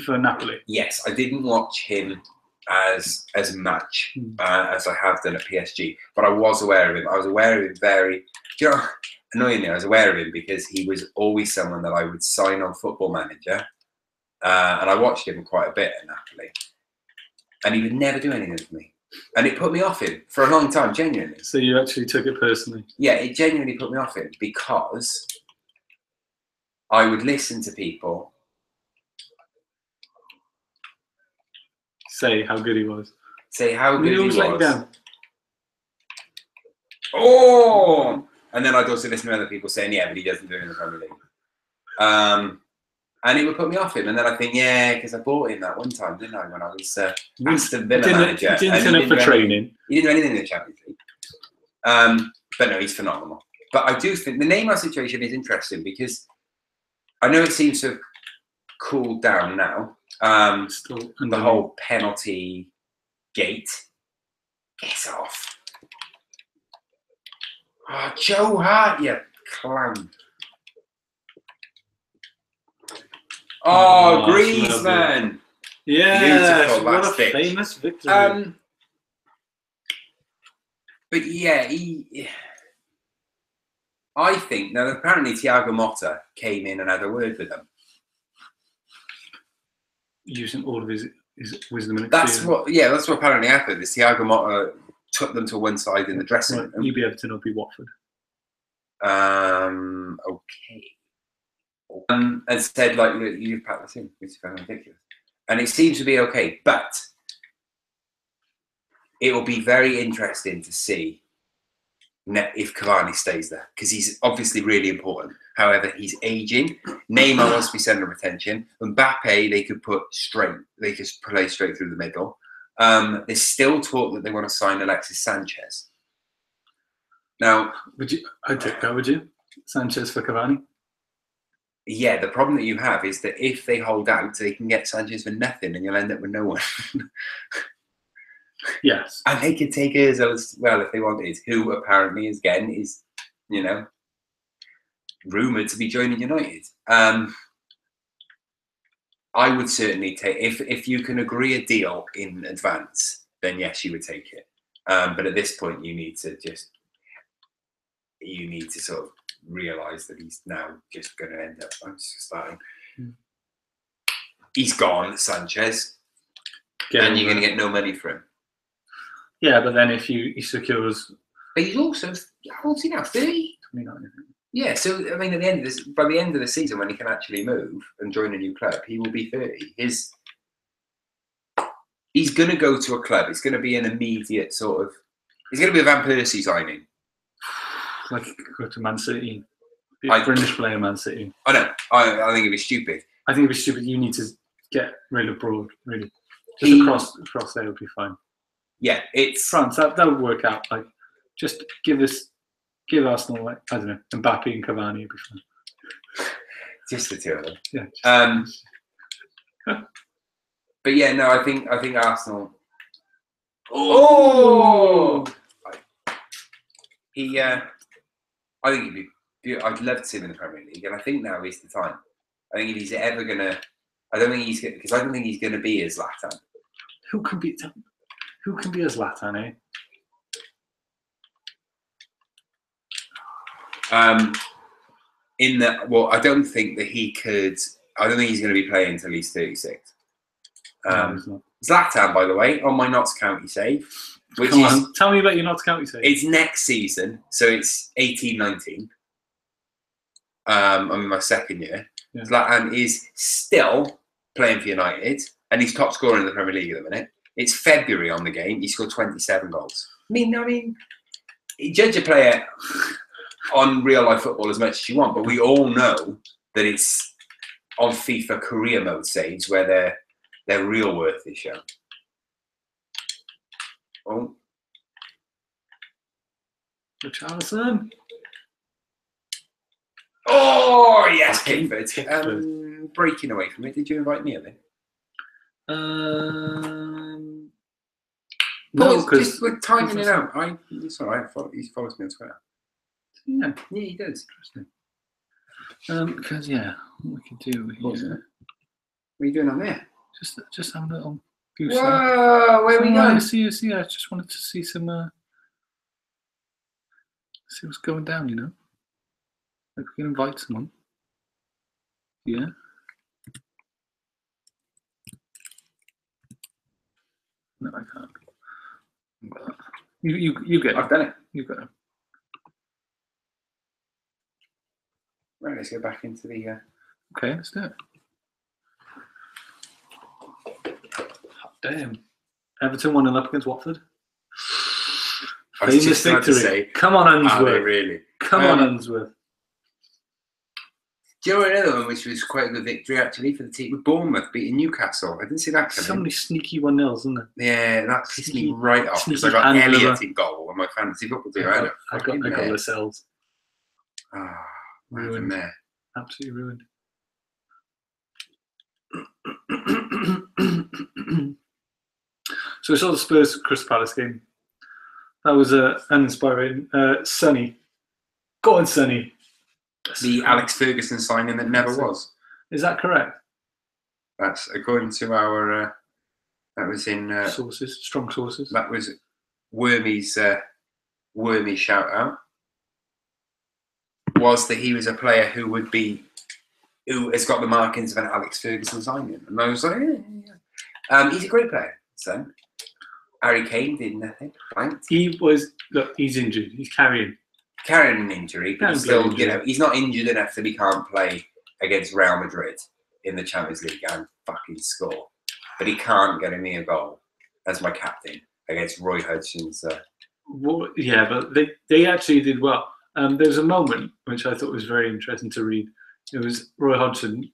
Napoli? Yes, I didn't watch him as much as I have done at PSG, but I was aware of him. I was aware of him annoyingly, I was aware of him because he was always someone that I would sign on Football Manager, and I watched him quite a bit at Napoli, and he would never do anything for me. And it put me off him for a long time, genuinely. So you actually took it personally? Yeah, it genuinely put me off him because I would listen to people say how good he was. Like them. Oh! And then I'd also listen to other people saying, yeah, but he doesn't do it in the Premier League. And it would put me off him. And then I think, yeah, because I bought him that one time, didn't I, when I was Aston Villa manager. He didn't turn up for training. He didn't do anything in the Champions League. But no, he's phenomenal. But I do think the Neymar situation is interesting because I know it seems to have cooled down now. The whole penalty gate. Get off. Oh, Joe Hart, you clown. Oh, Oh, Griezmann. Yeah, Beautiful what a last ditch. famous victory. But yeah, I think now apparently Thiago Motta came in and had a word with them. Using all of his wisdom and That's experience. that's what apparently happened. Is Thiago Motta took them to one side in the dressing room. You be Everton or be Watford. Okay. And said like, you've packed this in, which is kind of ridiculous. And it seems to be okay, but it will be very interesting to see if Cavani stays there, because he's obviously really important. However, he's aging. Neymar wants to be centre of attention. Mbappe, they could play straight through the middle. There's still talk that they want to sign Alexis Sanchez. Now, I'd take that, would you? Sanchez for Cavani? Yeah, the problem that you have is that if they hold out, they can get Sanchez for nothing and you'll end up with no one. Yes. And they could take Ozil as well if they wanted, who apparently is rumoured to be joining United. I would certainly take, if you can agree a deal in advance, then yes, you would take it. But at this point, you need to sort of realise that he's now just going to end up. I'm just starting. He's gone, Sanchez, and you're going to get no money for him. Yeah, but then if he secures, but he's also, how old's he now? 30? 29. Yeah, so I mean, by the end of the season, when he can actually move and join a new club, he will be 30. He's going to go to a club. It's going to be an immediate sort of. He's going to be a Van Persie signing. Like go to Man City, be a fringe player, Man City. I know. I think it'd be stupid. I think it'd be stupid. You need to get rid of Broad. Really, just across there would be fine. Yeah, it's France. That would work out. Like, just give Arsenal, like, I don't know, Mbappe and Cavani would be fine. Just the two of them. Yeah. But yeah, no, I think Arsenal. Oh. I think he'd be. I'd love to see him in the Premier League, and I think now is the time. I think if he's ever gonna, I don't think he's gonna be as Zlatan. Who can be as Zlatan, eh? I don't think that he could. I don't think he's going to be playing until he's 36. Zlatan, by the way, on my Notts County save. Tell me about your Notts County save. It's next season, so it's 18-19. I'm in my second year. Yeah. Zlatan is still playing for United, and he's top scorer in the Premier League at the minute. It's February on the game. He scored 27 goals. I mean, you judge a player on real life football as much as you want, but we all know that it's on FIFA career mode saves where their real worth is shown. Oh, Richarlison. Oh yes, Pickford. Breaking away from it. Did you invite me, Ellie? No, because we're timing it out. It's all right. He follows me on Twitter. Yeah, he does. Interesting. Because what we can do. What are you doing on there? Just have a little goose. Whoa, where are we going? See, I just wanted to see some. See what's going down. You know, like we can invite someone. Yeah. No, I can't. You get it. I've done it. You've got it. Right, let's go back into the. Okay, let's do it. Damn. Everton 1-0 against Watford. Famous victory. Come on, Unsworth. Really? Come on, Unsworth. Do you know another one which was quite a good victory actually for the team with Bournemouth beating Newcastle? I didn't see that coming. So many sneaky 1-0s, isn't there? Yeah, that pissed me right off because I got Elliott in goal on my fantasy football team. I got Lascelles. Ah, ruined there. Absolutely ruined. So we saw the Spurs Crystal Palace game. That was uninspiring. Sonny. Go on, Sonny. The Alex Ferguson signing that never was. Is that correct? That's according to our. That was in sources, strong sources. That was Wormy's shout out. Was that he was a player who has got the markings of an Alex Ferguson signing, and I was like, yeah. He's a great player. So Harry Kane did nothing. Blanked. He's injured. He's carrying an injury, but still, he's not injured enough that he can't play against Real Madrid in the Champions League and fucking score. But he can't get a near goal as my captain against Roy Hodgson's. Well, yeah, but they actually did well. There was a moment which I thought was very interesting to read. It was Roy Hodgson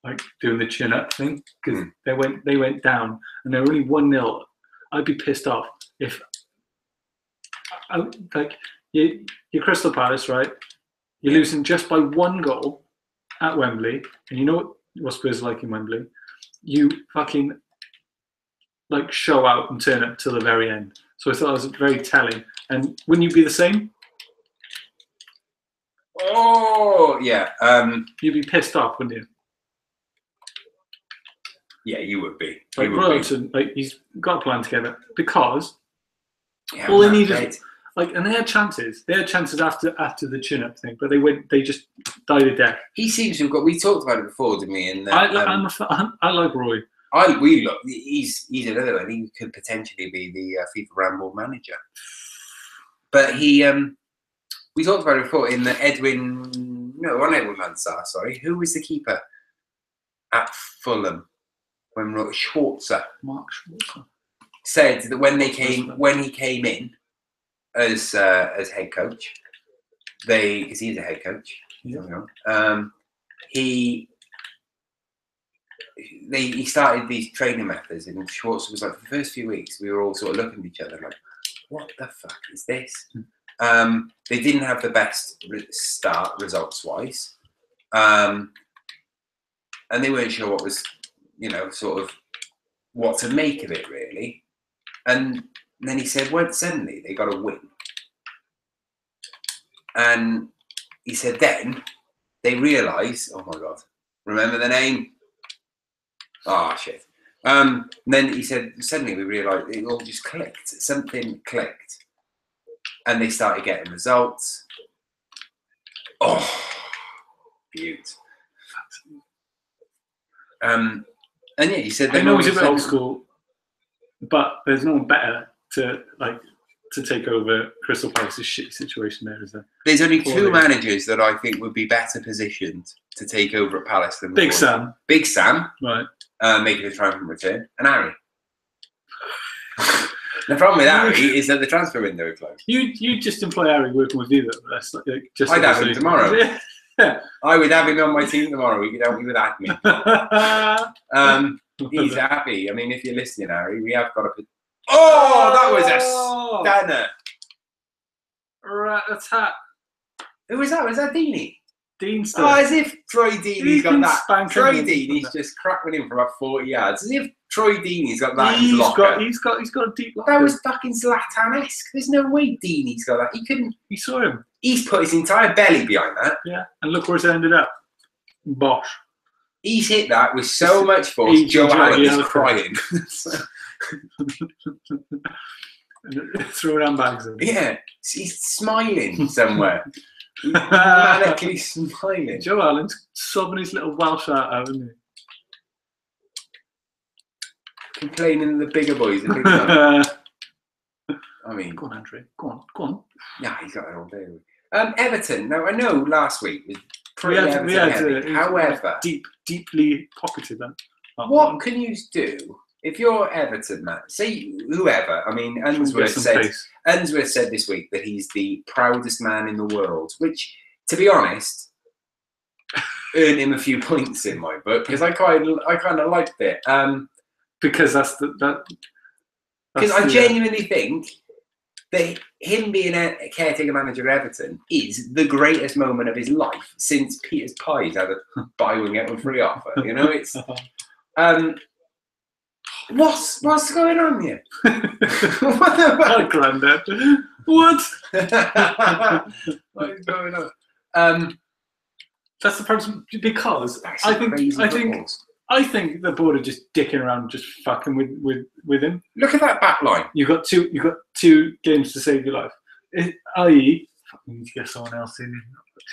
like doing the chin up thing because they went down and they were only 1-0. I'd be pissed off if you're Crystal Palace, right? You're losing just by 1 goal at Wembley, and you know what Spurs are like in Wembley. You fucking like show out and turn up till the very end. So I thought it was very telling. And wouldn't you be the same? Oh yeah. You'd be pissed off, wouldn't you? Yeah, you would be. Like Royalton, like he's got a plan together because all they needed, and they had chances. They had chances after the chin up thing, but they just died a death. He seems to have got. We talked about it before, didn't we? And I like Roy. He's another one. He could potentially be the FIFA Ramble manager. But we talked about it before in the Edwin Mansar. Sorry, who was the keeper at Fulham when Schwarzer? Mark Schwarzer said that when he came in as head coach, because he's a head coach. Yeah. He started these training methods, and Schwarzer was like, for the first few weeks, we were all sort of looking at each other like, what the fuck is this? They didn't have the best start results-wise, and they weren't sure what was, sort of what to make of it, really. And then he said, well, suddenly they got a win. And he said, then they realised, oh my God, remember the name? Oh, shit. And then he said, suddenly we realised it all just clicked. Something clicked. And they started getting results. Oh, beaut. And yeah, he said, I know he's a bit old school, but there's no one better to take over Crystal Palace's shitty situation there, is there? There's only 2 managers that I think would be better positioned to take over at Palace than Big Sam. Big Sam, right? Making a triumphant return, and Harry. The problem with Harry is that the transfer window is closed. You just employ Harry working with you, though. That's just. I'd have him tomorrow. Yeah. I would have him on my team tomorrow. He could help me with admin. He's happy. I mean, if you're listening, Harry, we have got a. Oh, that was a stunner! Right, that's that. Who was that? Was that Deeney? Dean still. Oh, as if Troy Deeney's got that. Troy Deeney's just cracking in from about 40 yards. As if Troy Deeney's got that in his locker. He's got a deep locker. That was fucking Zlatan-esque. There's no way Deeney's got that. He couldn't. You saw him. He's put his entire belly behind that. Yeah, and look where it's ended up. Bosh. He's hit that with so much force. Joe Allen is crying. Throwing handbags in. Yeah, he's smiling somewhere. He's manically smiling. Joe Allen's sobbing his little Welsh heart out, isn't he? Complaining the bigger boys. I mean, go on, Andrew. Go on. Yeah, he's got it all day. Everton. Now I know last week was however, deeply pocketed that. What can you do if you're Everton, man? Say whoever. I mean, Unsworth said this week that he's the proudest man in the world, which, to be honest, earned him a few points in my book because I kind of liked it. Because because I genuinely think that him being a caretaker manager at Everton is the greatest moment of his life since Peter's Pies had a buy one get one free offer. It's what's going on here? What the fuck, Grandad? What? What is going on? That's the problem because I think I think the board are just dicking around, just fucking with him. Look at that back line. You've got two games to save your life. I.e., you need to get someone else in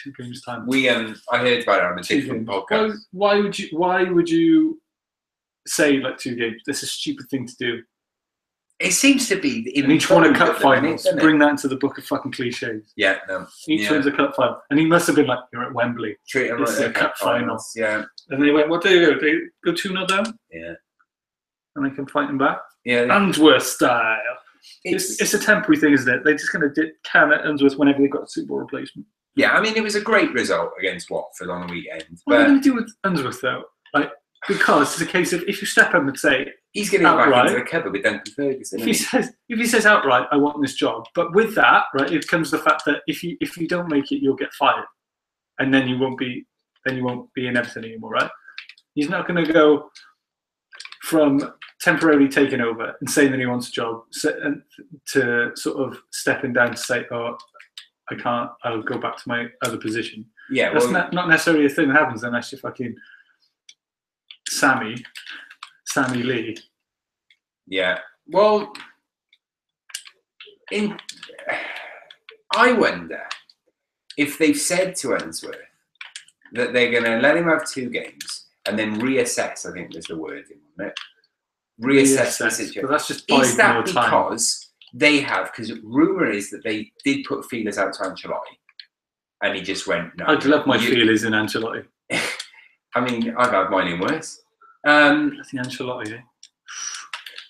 2 games time. I heard about it on a different podcast. Why would you say like 2 games? That's a stupid thing to do. It seems to be and each one a cup final. Bring that into the book of fucking cliches. Yeah, no. Each one's a cup final, and he must have been like, "You're at Wembley. Treat them it's like a cup final." Yeah. And they went, "What do they do? They go 2-0 down." Yeah. And they can fight him back. Yeah. Unsworth style. It's a temporary thing, isn't it? They're just going to can at Unsworth whenever they got a Super Bowl replacement. Yeah, I mean, it was a great result against Watford on the weekend. What are they going to do with Unsworth though? Like, because it's a case of if you step up and say he's going to go back into the cupboard with Duncan Ferguson. If he says outright, "I want this job," but with that, right, it comes the fact that if you don't make it, you'll get fired, and then you won't be in Everton anymore, right? He's not going to go from temporarily taking over and saying that he wants a job to sort of stepping down to say, "Oh, I can't. I'll go back to my other position." Yeah, that's not necessarily a thing that happens unless you're fucking Sammy Lee. Yeah. Well, I wonder if they've said to Unsworth that they're going to let him have 2 games and then reassess. I think there's the word in it. Reassess the situation. But that's just is that time. Because they have? Because rumour is that they did put feelers out to Ancelotti, and he just went, "No." I'd love my feelers in Ancelotti. I mean, I've had mine in worse. That's the Ancelotti, eh?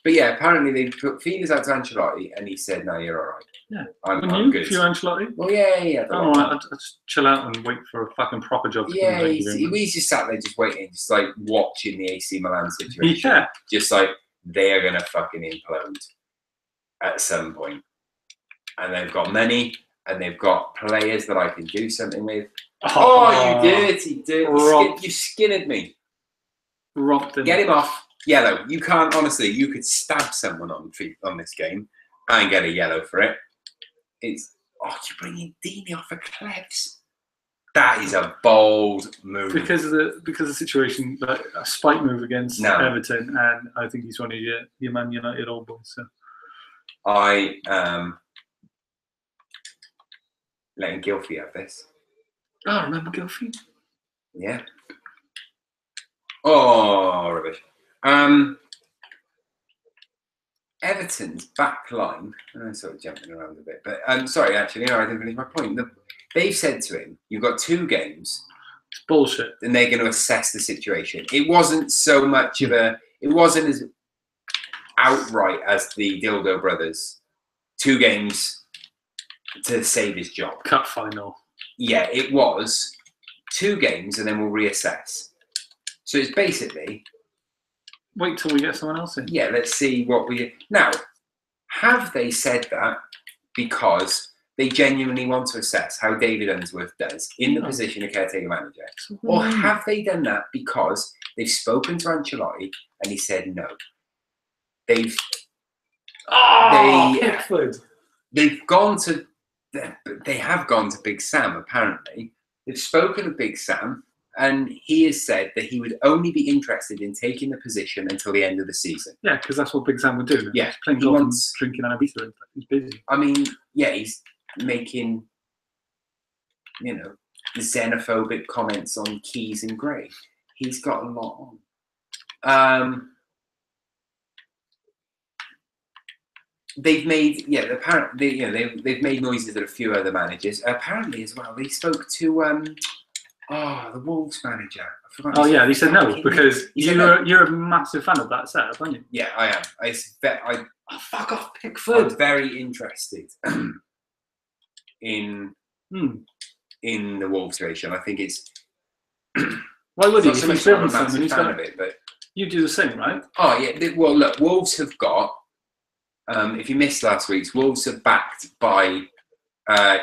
But yeah, apparently they put feelers out to Ancelotti, and he said, "No, you're all right. Yeah, I'm good." If you're Ancelotti, well, yeah. All right, I'll just chill out and wait for a fucking proper job. Yeah, he's just sat there, just waiting, just like watching the AC Milan situation. Yeah, just like they are gonna fucking implode at some point, and they've got money, and they've got players that I can do something with. Oh, you dirty! You skinned me. Robbed him. Get him off. Yellow. You can't, honestly, you could stab someone on this game and get a yellow for it. You're bringing Deeney off of Clefs. That is a bold move. Because of the situation, like a spite move against Everton, and I think he's one of your Man United old boys. So I letting Gylfi have this. Oh, I remember Gylfi. Yeah. Oh, rubbish. Everton's back line, I'm sort of jumping around a bit, but sorry, actually, no, I didn't finish my point. They've said to him, "You've got 2 games." It's bullshit. And they're going to assess the situation. It wasn't so much of it wasn't as outright as the Dildo Brothers. 2 games to save his job. Cup final. Yeah, it was 2 games and then we'll reassess. So it's basically... Wait till we get someone else in. Yeah, let's see what we... Now, have they said that because they genuinely want to assess how David Unsworth does in the position of caretaker manager? Or have they done that because they've spoken to Ancelotti and he said no? Pickford. They have gone to Big Sam, apparently. They've spoken to Big Sam, and he has said that he would only be interested in taking the position until the end of the season. Yeah, because that's what Big Sam would do. Yeah, he's playing golf and drinking an Ibiza and stuff. He's busy. I mean, yeah, he's making, xenophobic comments on Keys and Gray. He's got a lot on. They've made, apparently, they've made noises at a few other managers. Apparently, as well, they spoke to the Wolves manager. Oh yeah, he said no because you're a massive fan of that setup, aren't you? Yeah, I am. Fuck off, Pickford. I'm very interested in the Wolves situation. I think it's. Why would he? Not so much I'm a massive fan of it, but you do the same, right? Oh yeah. Well, look, Wolves have got. If you missed last week's, Wolves are backed by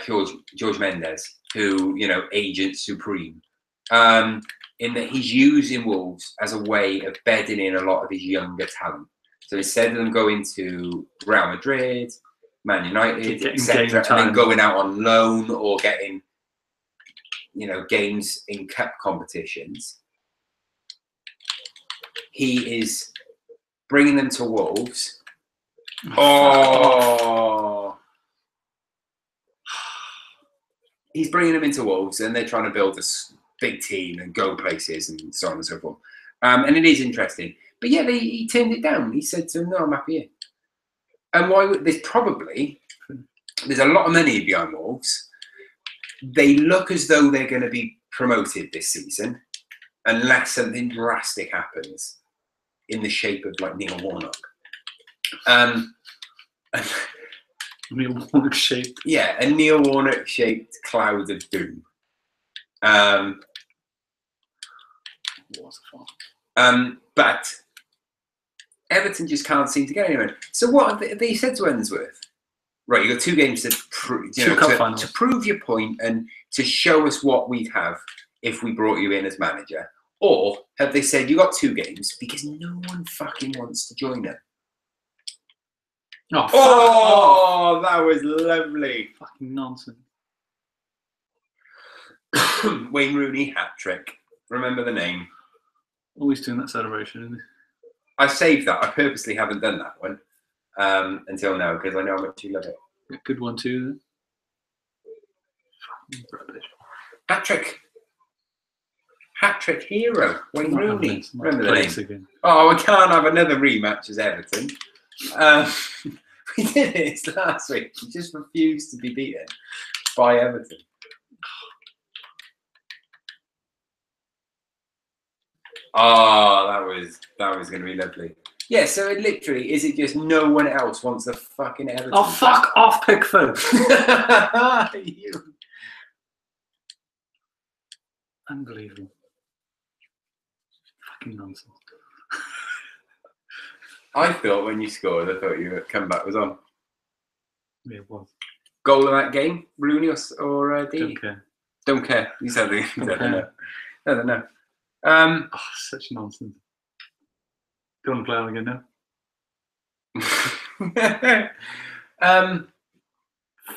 George Mendes, who, agent supreme, in that he's using Wolves as a way of bedding in a lot of his younger talent. So instead of them going to Real Madrid, Man United, etc., and then going out on loan or getting, games in cup competitions, he is bringing them to Wolves. Oh. He's bringing them into Wolves, and they're trying to build this big team and go places and so on and so forth. And it is interesting. But yeah, he turned it down. He said to him, no, I'm happy here. And why would there's a lot of money behind Wolves. They look as though they're going to be promoted this season unless something drastic happens in the shape of like Neil Warnock. Neil Warnock shaped. Yeah, a Neil Warnock shaped cloud of doom. But Everton just can't seem to get anywhere. So what have they said to Ennsworth? Right, you've got 2 games to prove your point and to show us what we'd have if we brought you in as manager. Or have they said you got 2 games because no one fucking wants to join them? Oh, that was lovely. Fucking nonsense. Wayne Rooney hat-trick. Remember the name. Always doing that celebration, isn't he? I saved that. I purposely haven't done that one until now because I know how much you love it. A good one too. Rubbish. Hat-trick hero. Wayne Rooney. Remember the name. Again. Oh, I can't have another rematch as Everton. We did it last week. We just refused to be beaten by Everton. Oh, that was going to be lovely. Yeah, so it literally, is it just no one else wants the fucking Everton? Oh, fuck off, Pickford. Unbelievable. Fucking nonsense. I thought when you scored, I thought your comeback was on. Yeah, it was. Goal in that game, Rooney or D? Don't care. Don't care. You said they don't know. Such nonsense. Don't want to play on again now.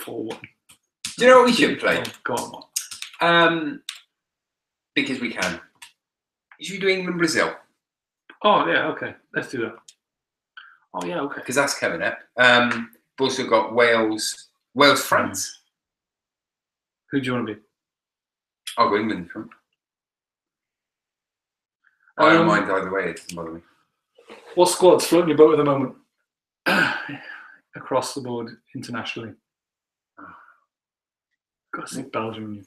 4-1. Do you know what we should play? Oh, go on. Because we can. Should we do England Brazil? Oh yeah, okay. Let's do that. Oh yeah, okay. Because that's coming up. We've also got Wales, France. Who do you want to be? I'll go England front. I don't mind either way. It doesn't bother me. What squad's floating your boat at the moment? Across the board, internationally. Got to say Belgium. You.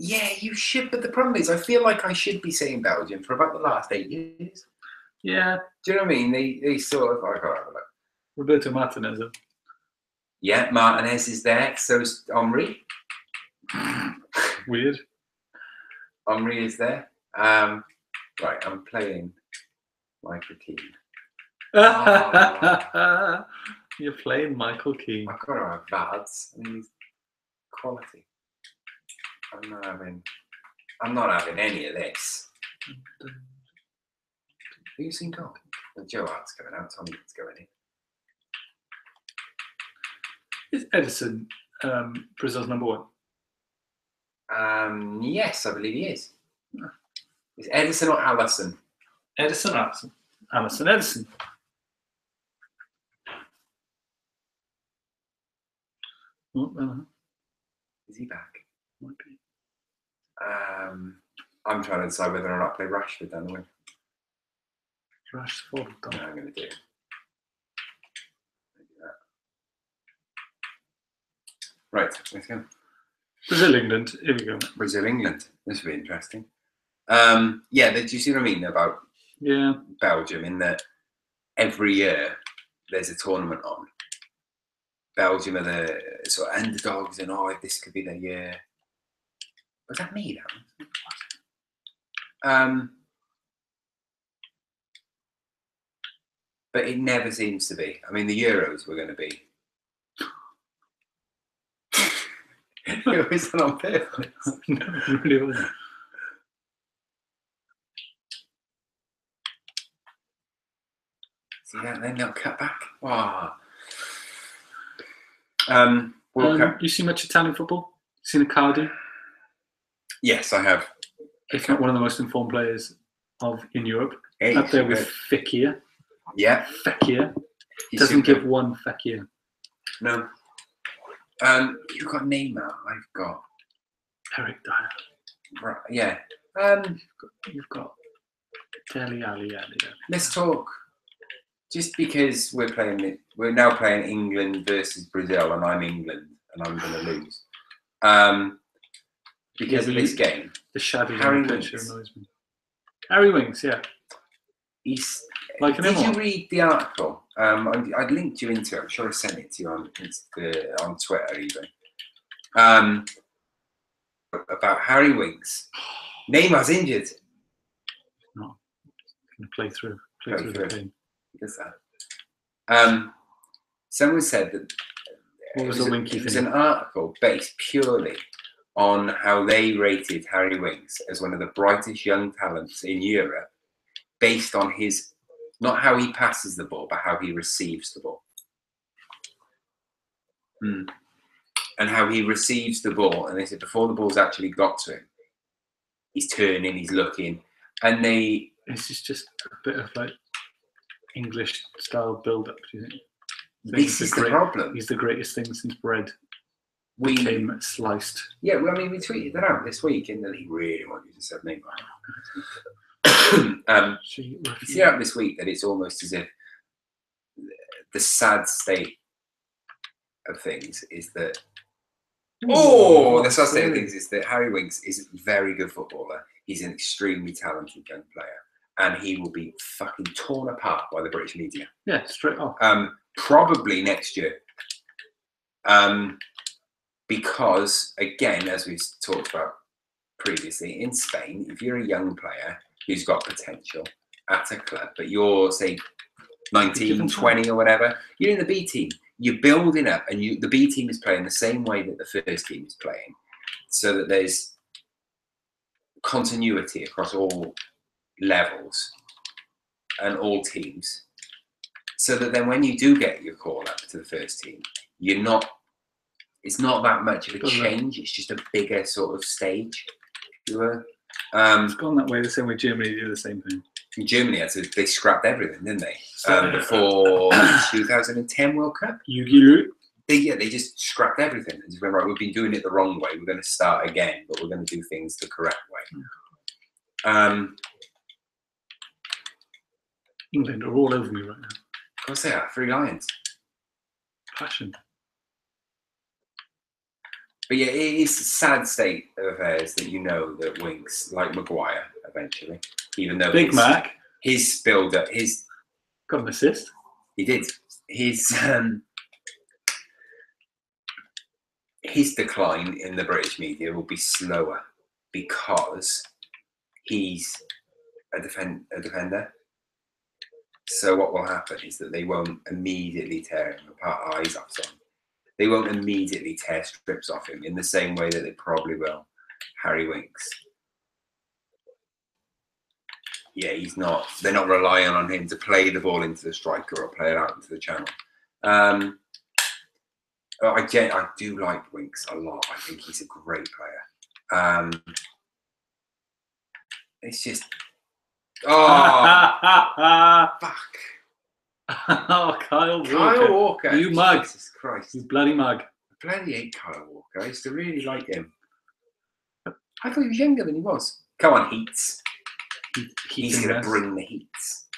Yeah, you should. But the problem is, I feel like I should be saying Belgium for about the last 8 years. Yeah. Do you know what I mean? They sort of. I can't have a look. Roberto Martinez. Yeah, Martinez is there. So is Henry. Weird. Henry is there. Right, I'm playing Michael Keane. Oh. You're playing Michael Keane. I've got to have Vads. I mean, he's quality. I'm not having any of this. Who's in goal? Well, Joe Hart's going out. Tommy is going in. Is Edison Brazil's number 1? Yes, I believe he is. Is Edison or Allison? Edison. Edison. Is he back? Might be. I'm trying to decide whether or not to play Rashford down the wing. Rashford. No, I'm going to do it. Right, let's go. Brazil, England. Here we go. Brazil, England. This will be interesting. Yeah, do you see what I mean about Belgium? In that every year there's a tournament on. Belgium are the sort of underdogs, and this could be their year. Was that me? But it never seems to be. I mean, the Euros were going to be. It wasn't on purpose. No, it really wasn't. See that? Then they'll cut back. Wow. You see much Italian football? Seen Icardi? Yes, I have. If not one of the most informed players in Europe. Hey, Up there super. with Fekir. Yeah. Fekir. He's Doesn't super. give one Fekir. No. You've got Neymar. I've got. Eric Dyer. Right, yeah. You've got Dele Alli. Let's talk. Just because we're now playing England versus Brazil, and I'm England, and I'm going to lose. Because of this game. The shadow Harry on the picture Winks. annoys me. Harry Winks, yeah. He's. Like an Did you Emma. read the article? I linked you into it. I'm sure I sent it to you on Twitter even. About Harry Winks. Neymar's injured. No. Gonna play through the pain. Does that? Someone said that What was the Winky it was thing? an article based purely on how they rated Harry Winks as one of the brightest young talents in Europe, based on his, not how he passes the ball, but how he receives the ball. And how he receives the ball. And they said before the ball's actually got to him, he's turning, he's looking, and This is just a bit of like English style build up, do you think? This is the problem. He's the greatest thing since bread We became sliced. Yeah, well, I mean, we tweeted that out this week, and that he really wanted to sub Neymar. You see out this week that it's almost as if the sad state of things is that. The sad state of things is that Harry Winks is a very good footballer. He's an extremely talented young player, and he will be fucking torn apart by the British media. Yeah, straight off. Probably next year. Because, again, as we've talked about previously, in Spain, if you're a young player who's got potential at a club, but you're, say, 19, 20 or whatever, you're in the B team. You're building up, and the B team is playing the same way that the first team is playing, so that there's continuity across all levels and all teams, so that then when you do get your call up to the first team, it's not that much of a change. It's just a bigger sort of stage. It's gone that way the same way Germany do the same thing. In Germany, they scrapped everything, didn't they? Before 2010 World Cup. They just scrapped everything. They just went, right, we've been doing it the wrong way. We're going to start again, but we're going to do things the correct way. England are all over me right now. Of course they are. 3 Lions. Passion. But yeah, it is a sad state of affairs that you know that Winks, like Maguire, eventually, even though Big Mac, his build-up, got an assist. He did. His decline in the British media will be slower because he's a defender. So what will happen is that they won't immediately tear him apart. Eyes off on. They won't immediately tear strips off him in the same way that they probably will Harry Winks. Yeah, they're not relying on him to play the ball into the striker or play it out into the channel. I do like Winks a lot. I think he's a great player. It's just, fuck. Oh, Kyle Walker. You mug. Jesus Christ. You bloody mug. I bloody hate Kyle Walker. I used to really like him. I thought he was younger than he was. Come on, Heats. He's going to bring the Heats.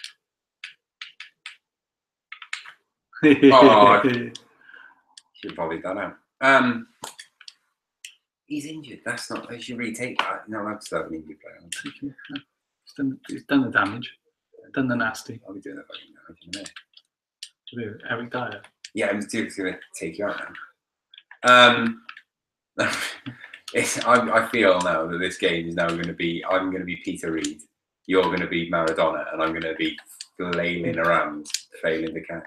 Should probably done out. He's injured. That's not. They should really take that. You're not allowed to have an injured player. He's done the damage. Done the nasty. I'll be doing that fucking damage in a minute. Eric Dyer. Yeah, I'm just going to take you out now. I feel now that this game is now going to be. I'm going to be Peter Reid. You're going to be Maradona, and I'm going to be flailing around, failing to catch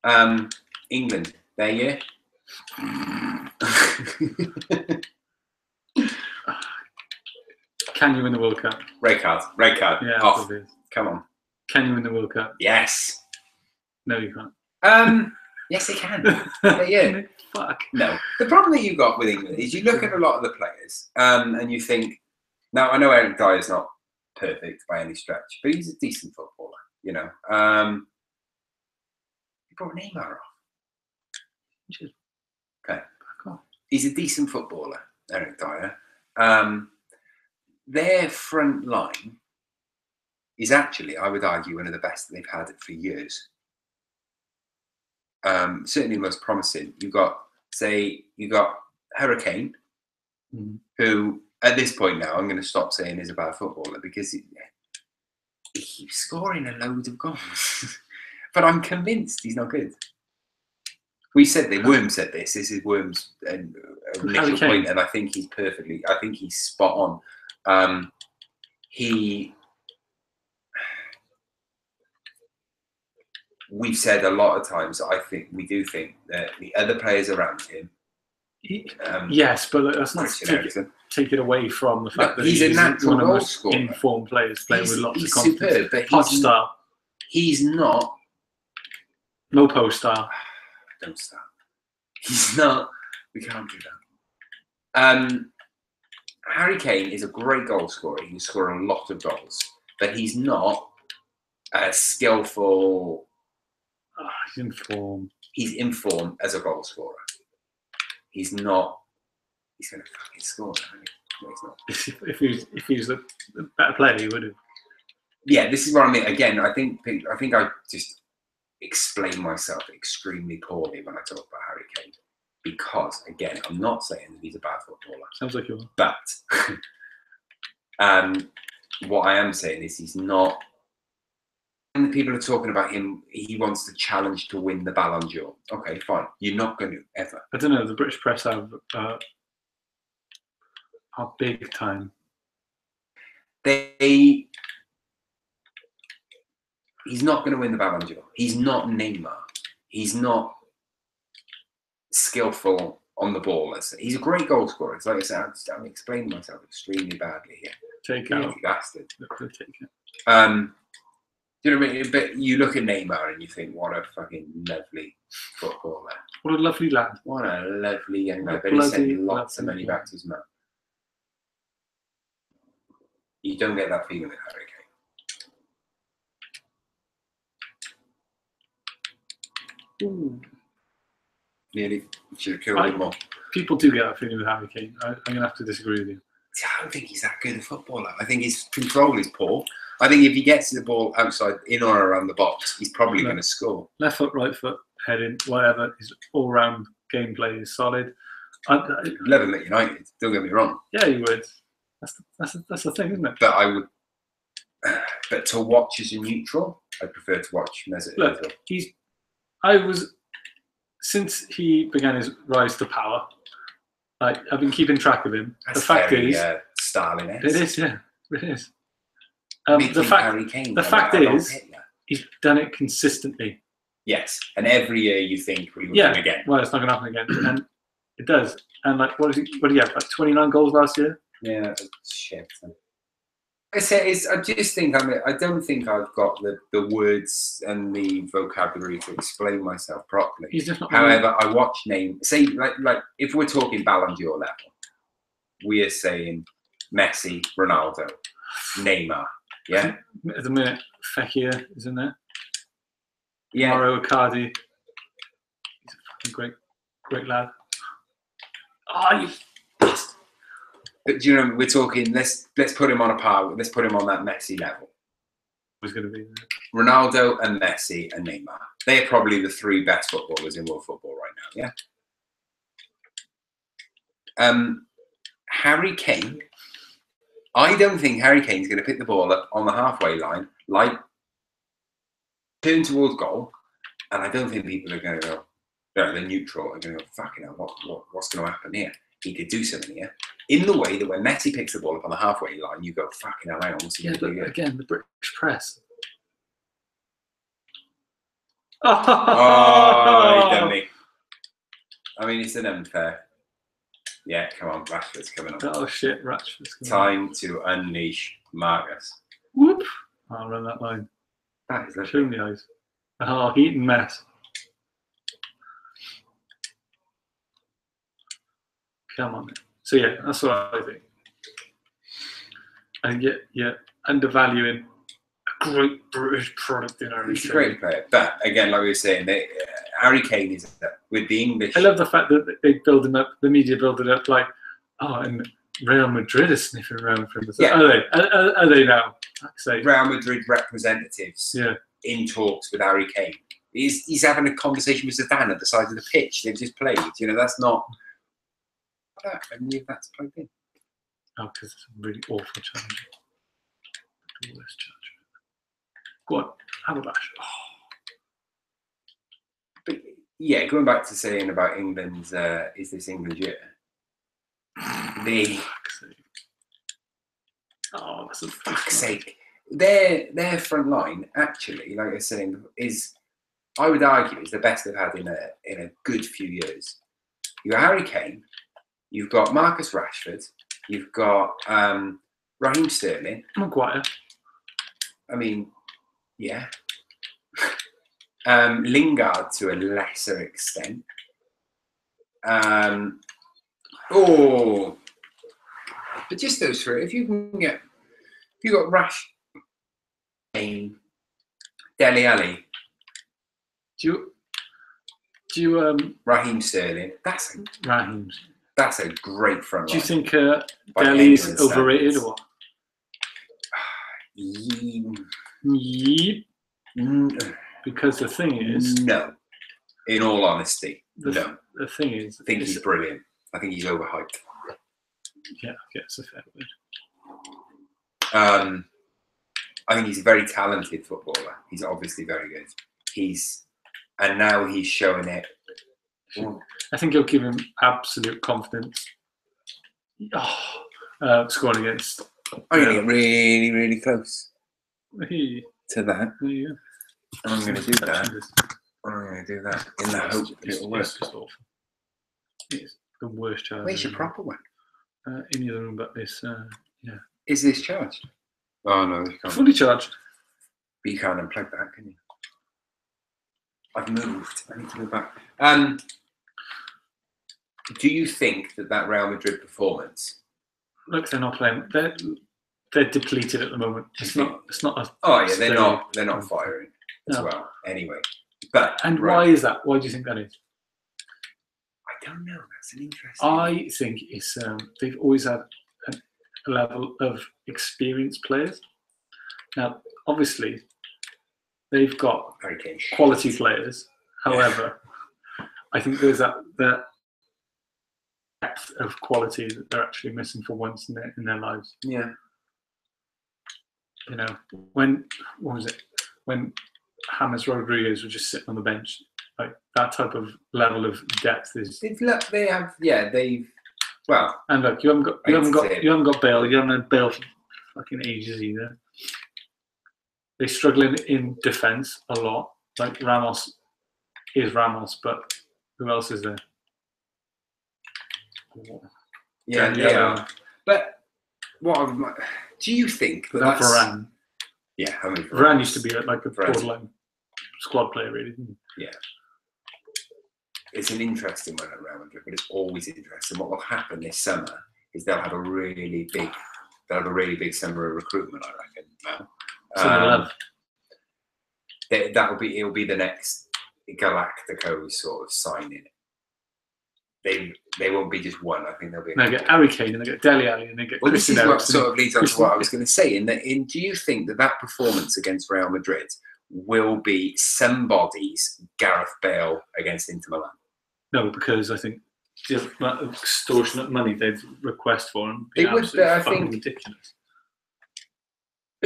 you. England, their year. Can you win the World Cup? Red card. Yeah, off. Come on. Can you win the World Cup? Yes. No, you can't. Yes, they can. Yeah. Fuck. No. The problem that you've got with England is you look at a lot of the players and you think Now, I know Eric Dyer's not perfect by any stretch, but he's a decent footballer, you know. He brought Neymar off. Okay. He's a decent footballer, Eric Dyer. Their front line is actually, I would argue, one of the best that they've had for years. Certainly the most promising. You got Hurricane, who at this point now I'm going to stop saying is a bad footballer because he keeps scoring a load of goals. But I'm convinced he's not good. We said that Worm said this. This is Worm's initial point, and I think he's perfectly. I think he's spot on. We've said a lot of times. I think we do think that the other players around him. Yes, but that's not take it away from the fact that he's a natural one of the goal most scorer. Informed players playing with lots of superb, confidence. but Hot style. He's not. No post style. Don't start. He's not. We can't do that. Harry Kane is a great goal scorer. He can score a lot of goals, but he's not skillful. He's informed. He's informed as a goal scorer. He's not. He's going to fucking score. No, he's not. If he's a better player, he would have. Yeah, this is what I mean. Again, I think I just explain myself extremely poorly when I talk about Harry Kane, because again, I'm not saying that he's a bad footballer. Sounds like you are. But what I am saying is he's not. When the people are talking about him, he wants to challenge to win the Ballon d'Or. Okay, fine. You're not going to ever. I don't know. The British press are big time. He's not going to win the Ballon d'Or. He's not Neymar. He's not skillful on the ball. He's a great goal scorer. It's like I said, I'm explaining myself extremely badly here. Take it. Bastard. Take it. You know what I mean? But you look at Neymar and you think, what a fucking lovely footballer. What a lovely lad. What a lovely young man. But he's sending lots of money back to his mum. You don't get that feeling with Harry Kane. Ooh. Nearly should have killed him more. People do get that feeling with Harry Kane. I'm going to have to disagree with you. I don't think he's that good a footballer. I think his control is poor. I think if he gets the ball outside, in or around the box, he's probably going to score. Left foot, right foot, heading, whatever. His all-round gameplay is solid. Love him at United. Don't get me wrong. Yeah, you would. That's the thing, isn't it? But I would. But to watch as a neutral, I prefer to watch him as a. Look, since he began his rise to power. Like, I've been keeping track of him. That's the fact very, is, Stalin-esque. it is, yeah, it is. The fact is, he's done it consistently. Yes, and every year you think we will do it again. Well, it's not going to happen again, and it does. And like, what did he have? Like 29 goals last year. Yeah, that's shit. I just think I don't think I've got the words and the vocabulary to explain myself properly. He's just not. However, I watch like if we're talking Ballon d'Or level, we are saying Messi, Ronaldo, Neymar. Yeah. At the minute, Fekir is in there. Yeah. Mauro Icardi. He's a fucking great lad. Oh, you bastard. But do you know, we're talking, let's put him on a par, let's put him on that Messi level. Who's going to be there? Ronaldo and Messi and Neymar. They're probably the three best footballers in world football right now, yeah? Harry Kane, I don't think Harry Kane's going to pick the ball up on the halfway line, like, turn towards goal, and I don't think people are going to go, they're neutral, are going to go, fucking hell, what's going to happen here? He could do something here. In the way that when Messi picks the ball up on the halfway line, you go, fucking hell, hang on, what's he going to do here? Again, the British press. Oh, he done me. I mean, it's an unfair. Yeah, come on, Rashford's coming on. Oh shit, Rashford's coming Time to unleash Marcus. Whoop! I'll run that line. That is lovely. Show him the eyes. Oh, heat and mess. Come on. So yeah, that's what I think. and yet undervaluing a great British product in Harry He's a Kane. great player. But again, like we were saying, Harry Kane is with the English. I love the fact that they build him up, the media build it up like, oh, and Real Madrid is sniffing around for him. Yeah. Are they now? Say. Real Madrid representatives in talks with Harry Kane. He's having a conversation with Zidane at the side of the pitch. They've just played. You know, that's not. I don't believe that's plugged in. Oh, because it's a really awful challenge. The worst challenge. Go on, have a bash. Oh. But yeah, going back to saying about England's, is this England year? Oh, that's a fuck's sake. Their front line, actually, like I was saying, is, I would argue, is the best they've had in a good few years. You've got Harry Kane, you've got Marcus Rashford, you've got Raheem Sterling. Maguire. I mean, yeah. Lingard to a lesser extent. But just those three. If you got Kane, Dele Alli, do you Raheem Sterling. That's a great front line. Do you think Dele is overrated or what? Yep. Because the thing is, no. In all honesty, no. The thing is, I think he's brilliant. I think he's overhyped. Yeah, it's a fair word. I think he's a very talented footballer. He's obviously very good. And now he's showing it. I think he'll give him absolute confidence. Scoring against. I'm going to get really, really close to that. Yeah. I'm going to do that. I'm going to do that in the hope that it'll work. It's just awful. It's the worst charge. Where's your proper one? In the other room, but this, yeah. Is this charged? Oh no, you can't. Fully charged. But you can't unplug that, can you? I've moved. I need to move back. Do you think that Real Madrid performance? Look, they're not playing. They're depleted at the moment. It's not. Oh yeah, they're not firing as well. Anyway, why is that? Why do you think that is? I don't know. That's an interesting. I think it's they've always had a level of experienced players. Now, obviously, they've got quality players. However, I think there's that depth of quality that they're actually missing for once in their lives. Yeah. You know, when James Rodriguez was just sitting on the bench, like that type of level of depth is. They've well. And look, you haven't got Bale. You haven't had Bale for fucking ages either. They're struggling in defence a lot. Like Ramos is Ramos, but who else is there? Yeah, they are. But do you think that that's Varane? Yeah, I mean, Varane used to be like a borderline squad player, really. Didn't he? Yeah. It's an interesting one at Real Madrid, but it's always interesting. What will happen this summer is they'll have a really big summer of recruitment, I reckon. Now, it'll be the next Galacticos sort of signing. They won't be just one. I think they'll be. They get Harry Kane and they get Dele Alli and they get. Well, this is what sort of leads on to what I was going to say. Do you think that performance against Real Madrid will be somebody's Gareth Bale against Inter Milan? No, because I think the amount of extortionate money they'd request for him. It would be, I think, ridiculous.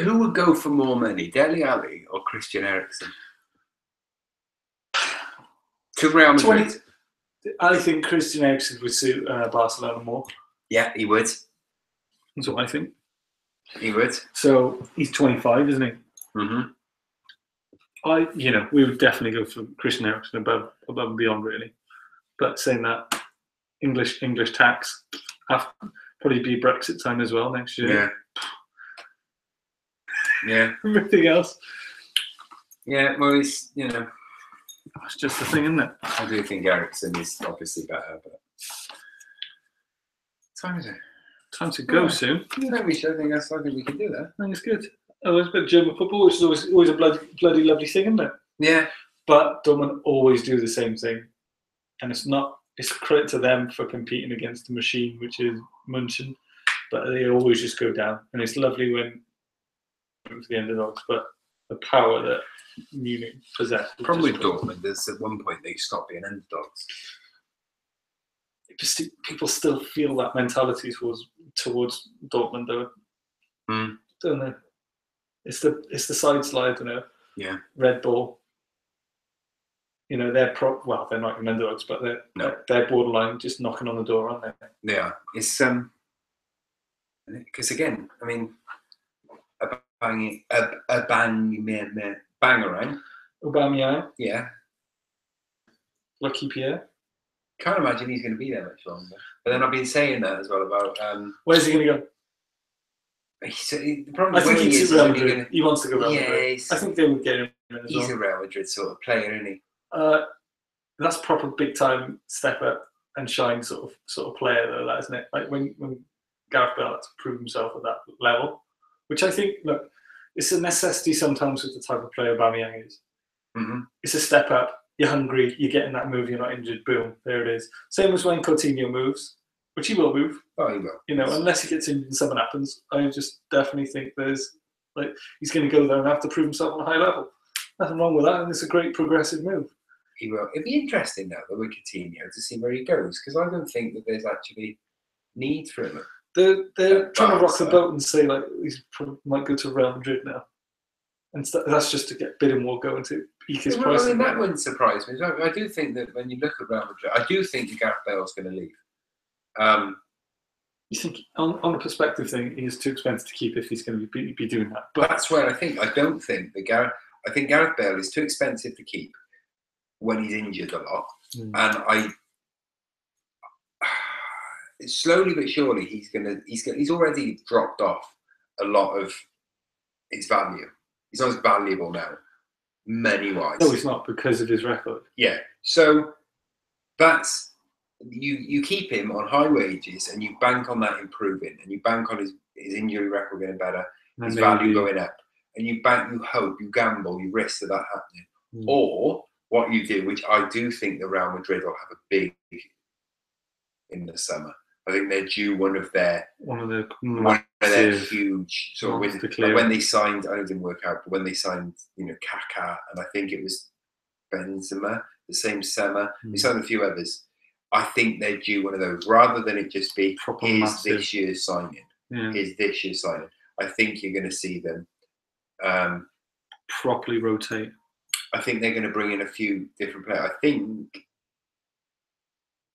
Who would go for more money, Dele Alli or Christian Eriksen? To Real Madrid. I think Christian Eriksen would suit Barcelona more. Yeah, he would. That's what I think. He would. So he's 25, isn't he? Mm-hmm. We would definitely go for Christian Eriksen above and beyond, really. But saying that, English tax, probably be Brexit time as well next year. Yeah. Everything else. Yeah, well, it's That's just the thing, isn't it? I do think Eriksen is obviously better, but what time is it? Time to go soon. I think we should. I think we can do that. I think it's good. Oh, it's a bit of German football, which is always a bloody lovely thing, isn't it? Yeah. But Dortmund always do the same thing, and it's a credit to them for competing against the machine, which is Munchen. But they always just go down, and it's lovely when it's the underdogs. But the power that Munich possess. The problem with Dortmund is at one point they stopped being underdogs. People still feel that mentality towards Dortmund, though, don't they? It's the side slide, Yeah. Red Bull. They're they're not even underdogs, but they're borderline just knocking on the door, aren't they? They are. It's because again, I mean, a bangerang. Aubameyang, Yeah. Lucky Pierre. Can't imagine he's going to be there much longer. But then I've been saying that as well about. Where's he going to go? The problem I think he he's Real Madrid. He wants to go Real Madrid. Yeah, I think they would get him as he's well. a Real Madrid sort of player, isn't he? That's proper big time step up and shine sort of player though, that isn't it? Like when Gareth Bale had to prove himself at that level, which I think it's a necessity sometimes with the type of player Aubameyang is. Mm-hmm. It's a step up. You're hungry. You're getting that move. You're not injured. Boom, there it is. Same as when Coutinho moves, which he will move. Oh, he will. Unless he gets injured and something happens, I just definitely think he's going to go there and have to prove himself on a high level. Nothing wrong with that, and it's a great progressive move. He will. It'd be interesting now, though, with Coutinho to see where he goes, because I don't think that there's actually need for him. They're trying to rock the boat and say he's might go to Real Madrid now, and that's just to get Bidding going to eke his price. I mean, that wouldn't surprise me. I do think that when you look at Real Madrid, I do think that Gareth Bale's going to leave. You think on a perspective thing, he's too expensive to keep if he's going to be doing that. But that's where I think I think Gareth Bale is too expensive to keep when he's injured a lot, and slowly but surely he's already dropped off a lot of his value. He's not as valuable now, money-wise. No, he's not, because of his record. Yeah, so that's you keep him on high wages, and you bank on that improving, and you bank on his injury record getting better, his value going up, and you hope, you gamble, you risk that happening. Or what you do, which I do think the Real Madrid will have a big in the summer. I think they're due one of their huge sort of wins. Like when they signed, I know it didn't work out, but when they signed, Kaká, and I think it was Benzema the same summer. They signed a few others. I think they're due one of those, rather than it just be this year's signing. Here's this year's signing. I think you're going to see them properly rotate. I think they're going to bring in a few different players.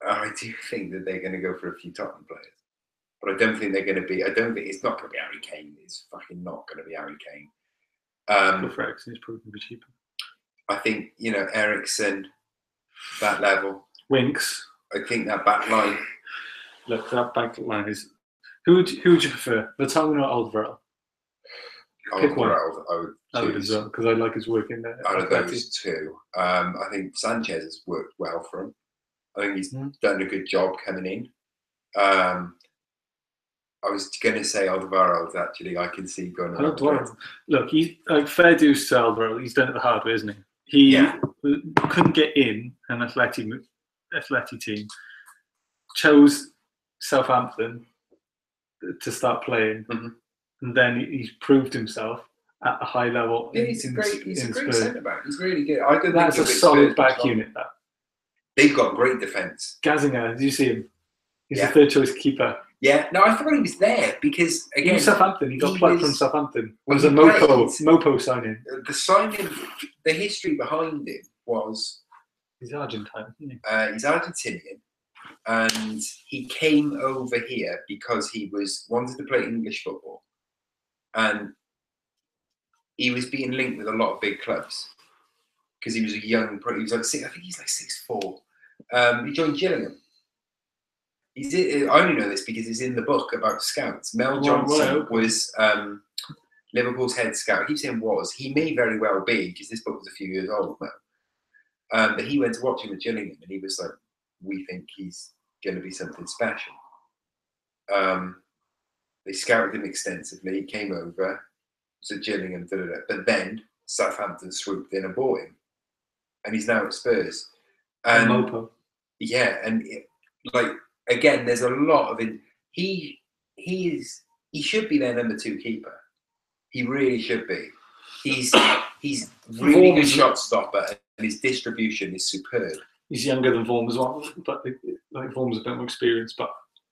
I do think that they're going to go for a few Tottenham players, but I don't think they're going to be. I don't think it's not going to be Harry Kane. It's fucking not going to be Harry Kane. Go for Eriksen. He's probably going to be cheaper. I think Eriksen, that level. Winks. I think that back line. Look, that back line is. Who would you prefer, Vertonghen or Alderweireld? Pick one. I would as well, because I like his work in there. Out of those two, I think Sanchez has worked well for him. I think he's done a good job coming in. I was going to say Alderweireld, actually. I can see going on. Look, he's fair dues to Alderweireld. He's done it the hard way, isn't he? He couldn't get in an Atleti team. Chose Southampton to start playing, and then he's proved himself at a high level. Yeah, he's a great centre back. He's really good. That's a solid back unit. That they've got great defence. Gazzaniga, did you see him? He's the third choice keeper. Yeah, no, I thought he was there because again, he was Southampton. He got plucked from Southampton. It was a Mopo signing. The signing, the history behind it was he's Argentine, isn't he? He's Argentinian, and he came over here because he wanted to play English football, and he was being linked with a lot of big clubs because he was a young. He was like I think he's like 6'4". He joined Gillingham. I only know this because it's in the book about scouts. Mel Johnson was Liverpool's head scout. I keep saying was. He may very well be, because this book was a few years old now. But he went to watch him at Gillingham, and he was like, we think he's going to be something special. They scouted him extensively. He came over, was at Gillingham, but then Southampton swooped in and bought him, and he's now at Spurs. And Mopo. yeah, and like again, there's a lot of it. He should be their number 2 keeper. He really should be. He's really good shot stopper, and his distribution is superb. He's younger than Vorm as well, but like Vorm's a bit more experienced. But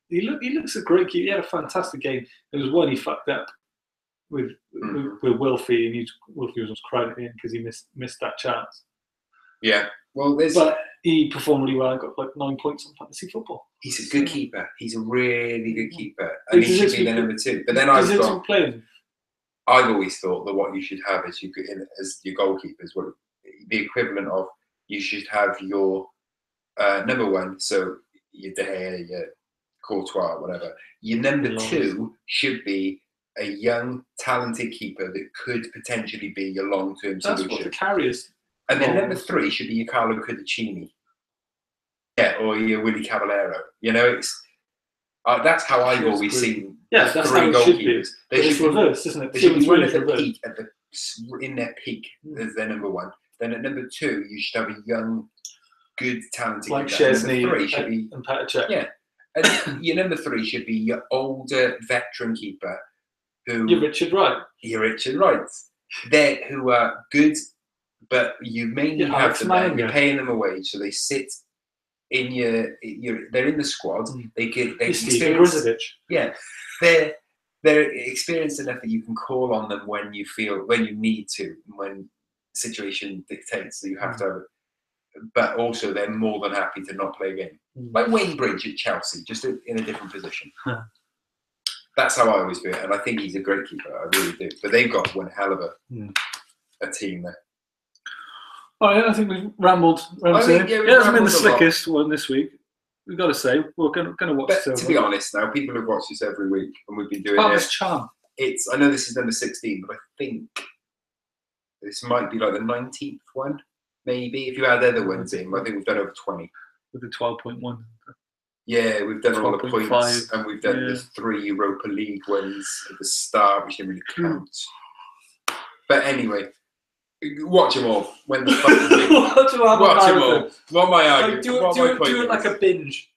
he looks a great keeper. He had a fantastic game. There was one he fucked up with Wilfie, and Wilfie was crying in because he missed that chance. Yeah, well, but he performed really well and got like 9 points on fantasy football. He's a good keeper. He's a really good keeper, and he should be their number 2. But then I've always thought that what you should have as your goalkeepers, well, the equivalent of you should have your number 1, so your De Gea, your Courtois, whatever. Your number 2 should be a young, talented keeper that could potentially be your long-term solution. That's what the carriers. And then number 3 should be your Carlo Cudicini. Yeah, or your Willy Caballero. You know, it's that's how I've always seen. Yeah, that's 3 goalkeepers. It's reversed, isn't it? They should be one at the peak, in their peak as their number 1. Then at number 2, you should have a young, good, talented like keeper. Chesney number 3 should be, and Petr Cech. Yeah, and your number 3 should be your older veteran keeper, who You're Richard Wright. Who are good, but you mainly have them there. You're paying them a wage, so they sit in they're in the squad. They experience. Yeah, they're experienced enough that you can call on them when you need to, when the situation dictates that you have to have it. But also, they're more than happy to not play a game. Like Wayne Bridge at Chelsea, just in a different position. That's how I always do it, and I think he's a great keeper. I really do. But they've got one hell of a team there. All right, I think we've rambled. It hasn't been the slickest one this week. We've got to say, we're going to watch this. But to be honest, now people have watched this every week, and we've been doing it. Charm. I know this is number 16, but I think this might be like the 19th one, maybe. If you add other ones in, I think we've done over 20. With the 12.1. Yeah, we've done all the points, and we've done the 3 Europa League ones at the start, which didn't really count. But anyway, watch them all. When the watch them all. What am I arguing? Do it like a binge.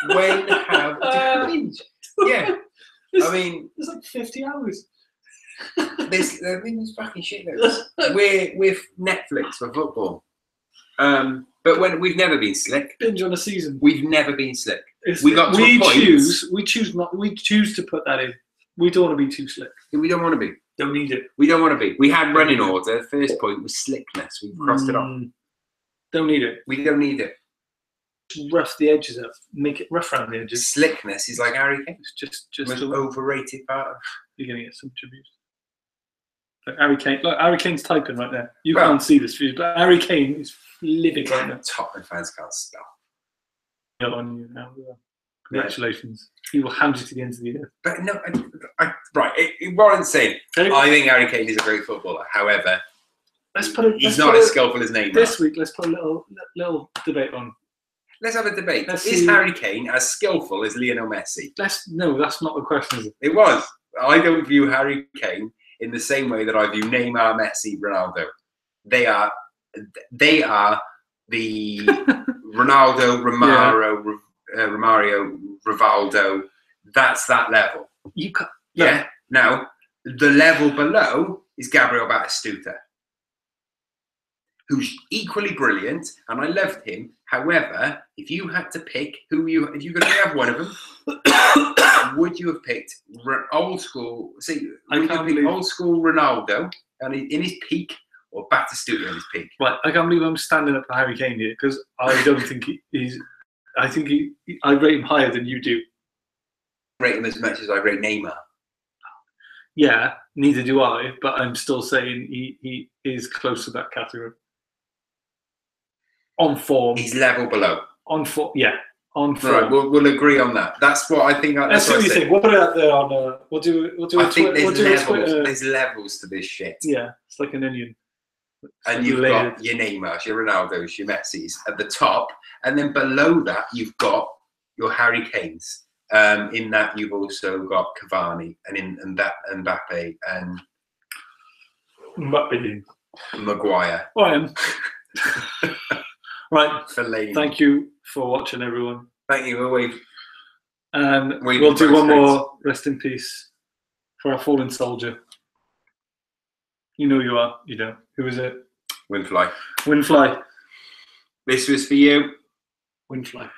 When have a binge? Yeah. There's like 50 hours. There's fucking shit there. We're Netflix for football. But when we've never been slick. Binge on a season. We've never been slick. We choose to put that in. We don't want to be too slick. We don't want to be. Don't need it. We don't want to be. We had running order. First point was slickness. We've crossed it off. Don't need it. We don't need it. Rough the edges up. Make it rough around the edges. Slickness is like Harry Kane. It's just most overrated part of. You're going to get some tribute. Like Harry Kane. Look, Harry Kane's typing right there. You can't see this view, but Harry Kane is living right now. Tottenham fans can't spell. On you now. Congratulations. He will hand you to the end of the year. But no, it warrants saying. I think Harry Kane is a great footballer. However, he's not as skillful as Neymar. This week, let's put a little debate on. Let's have a debate. Is Harry Kane as skillful as Lionel Messi? No, that's not the question, is it? It was. I don't view Harry Kane in the same way that I view Neymar, Messi, Ronaldo. They are the Ronaldo, Romario, Rivaldo. That's that level. Yeah. Now, the level below is Gabriel Batistuta, who's equally brilliant, and I loved him. However, if you had to pick if you could have one of them, would you have picked old school? Old school Ronaldo, and in his peak, or Batistuta in his peak? Right, I can't believe I'm standing up for Harry Kane here because I don't think he's. I think I rate him higher than you do. I rate him as much as I rate Neymar. Yeah, neither do I, but I'm still saying he is close to that category. On form. He's level below. On form, yeah. On form. Right, we'll agree on that. That's what I think. Let's see what you think. We'll put it out there on. We'll do I think there's levels to this shit. Yeah, it's like an onion. And you've got your Neymars, your Ronaldos, your Messis at the top, and then below that you've got your Harry Kanes, In that, you've also got Cavani and Mbappe and Maguire. Right. Right. Fellaini. Thank you for watching, everyone. Thank you. And we'll do one more rest in peace for our fallen soldier. You know you are. You don't. Who is it? WINDFLY. WINDFLY. This was for you. WINDFLY.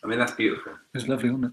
I mean, that's beautiful. It was lovely, wasn't it?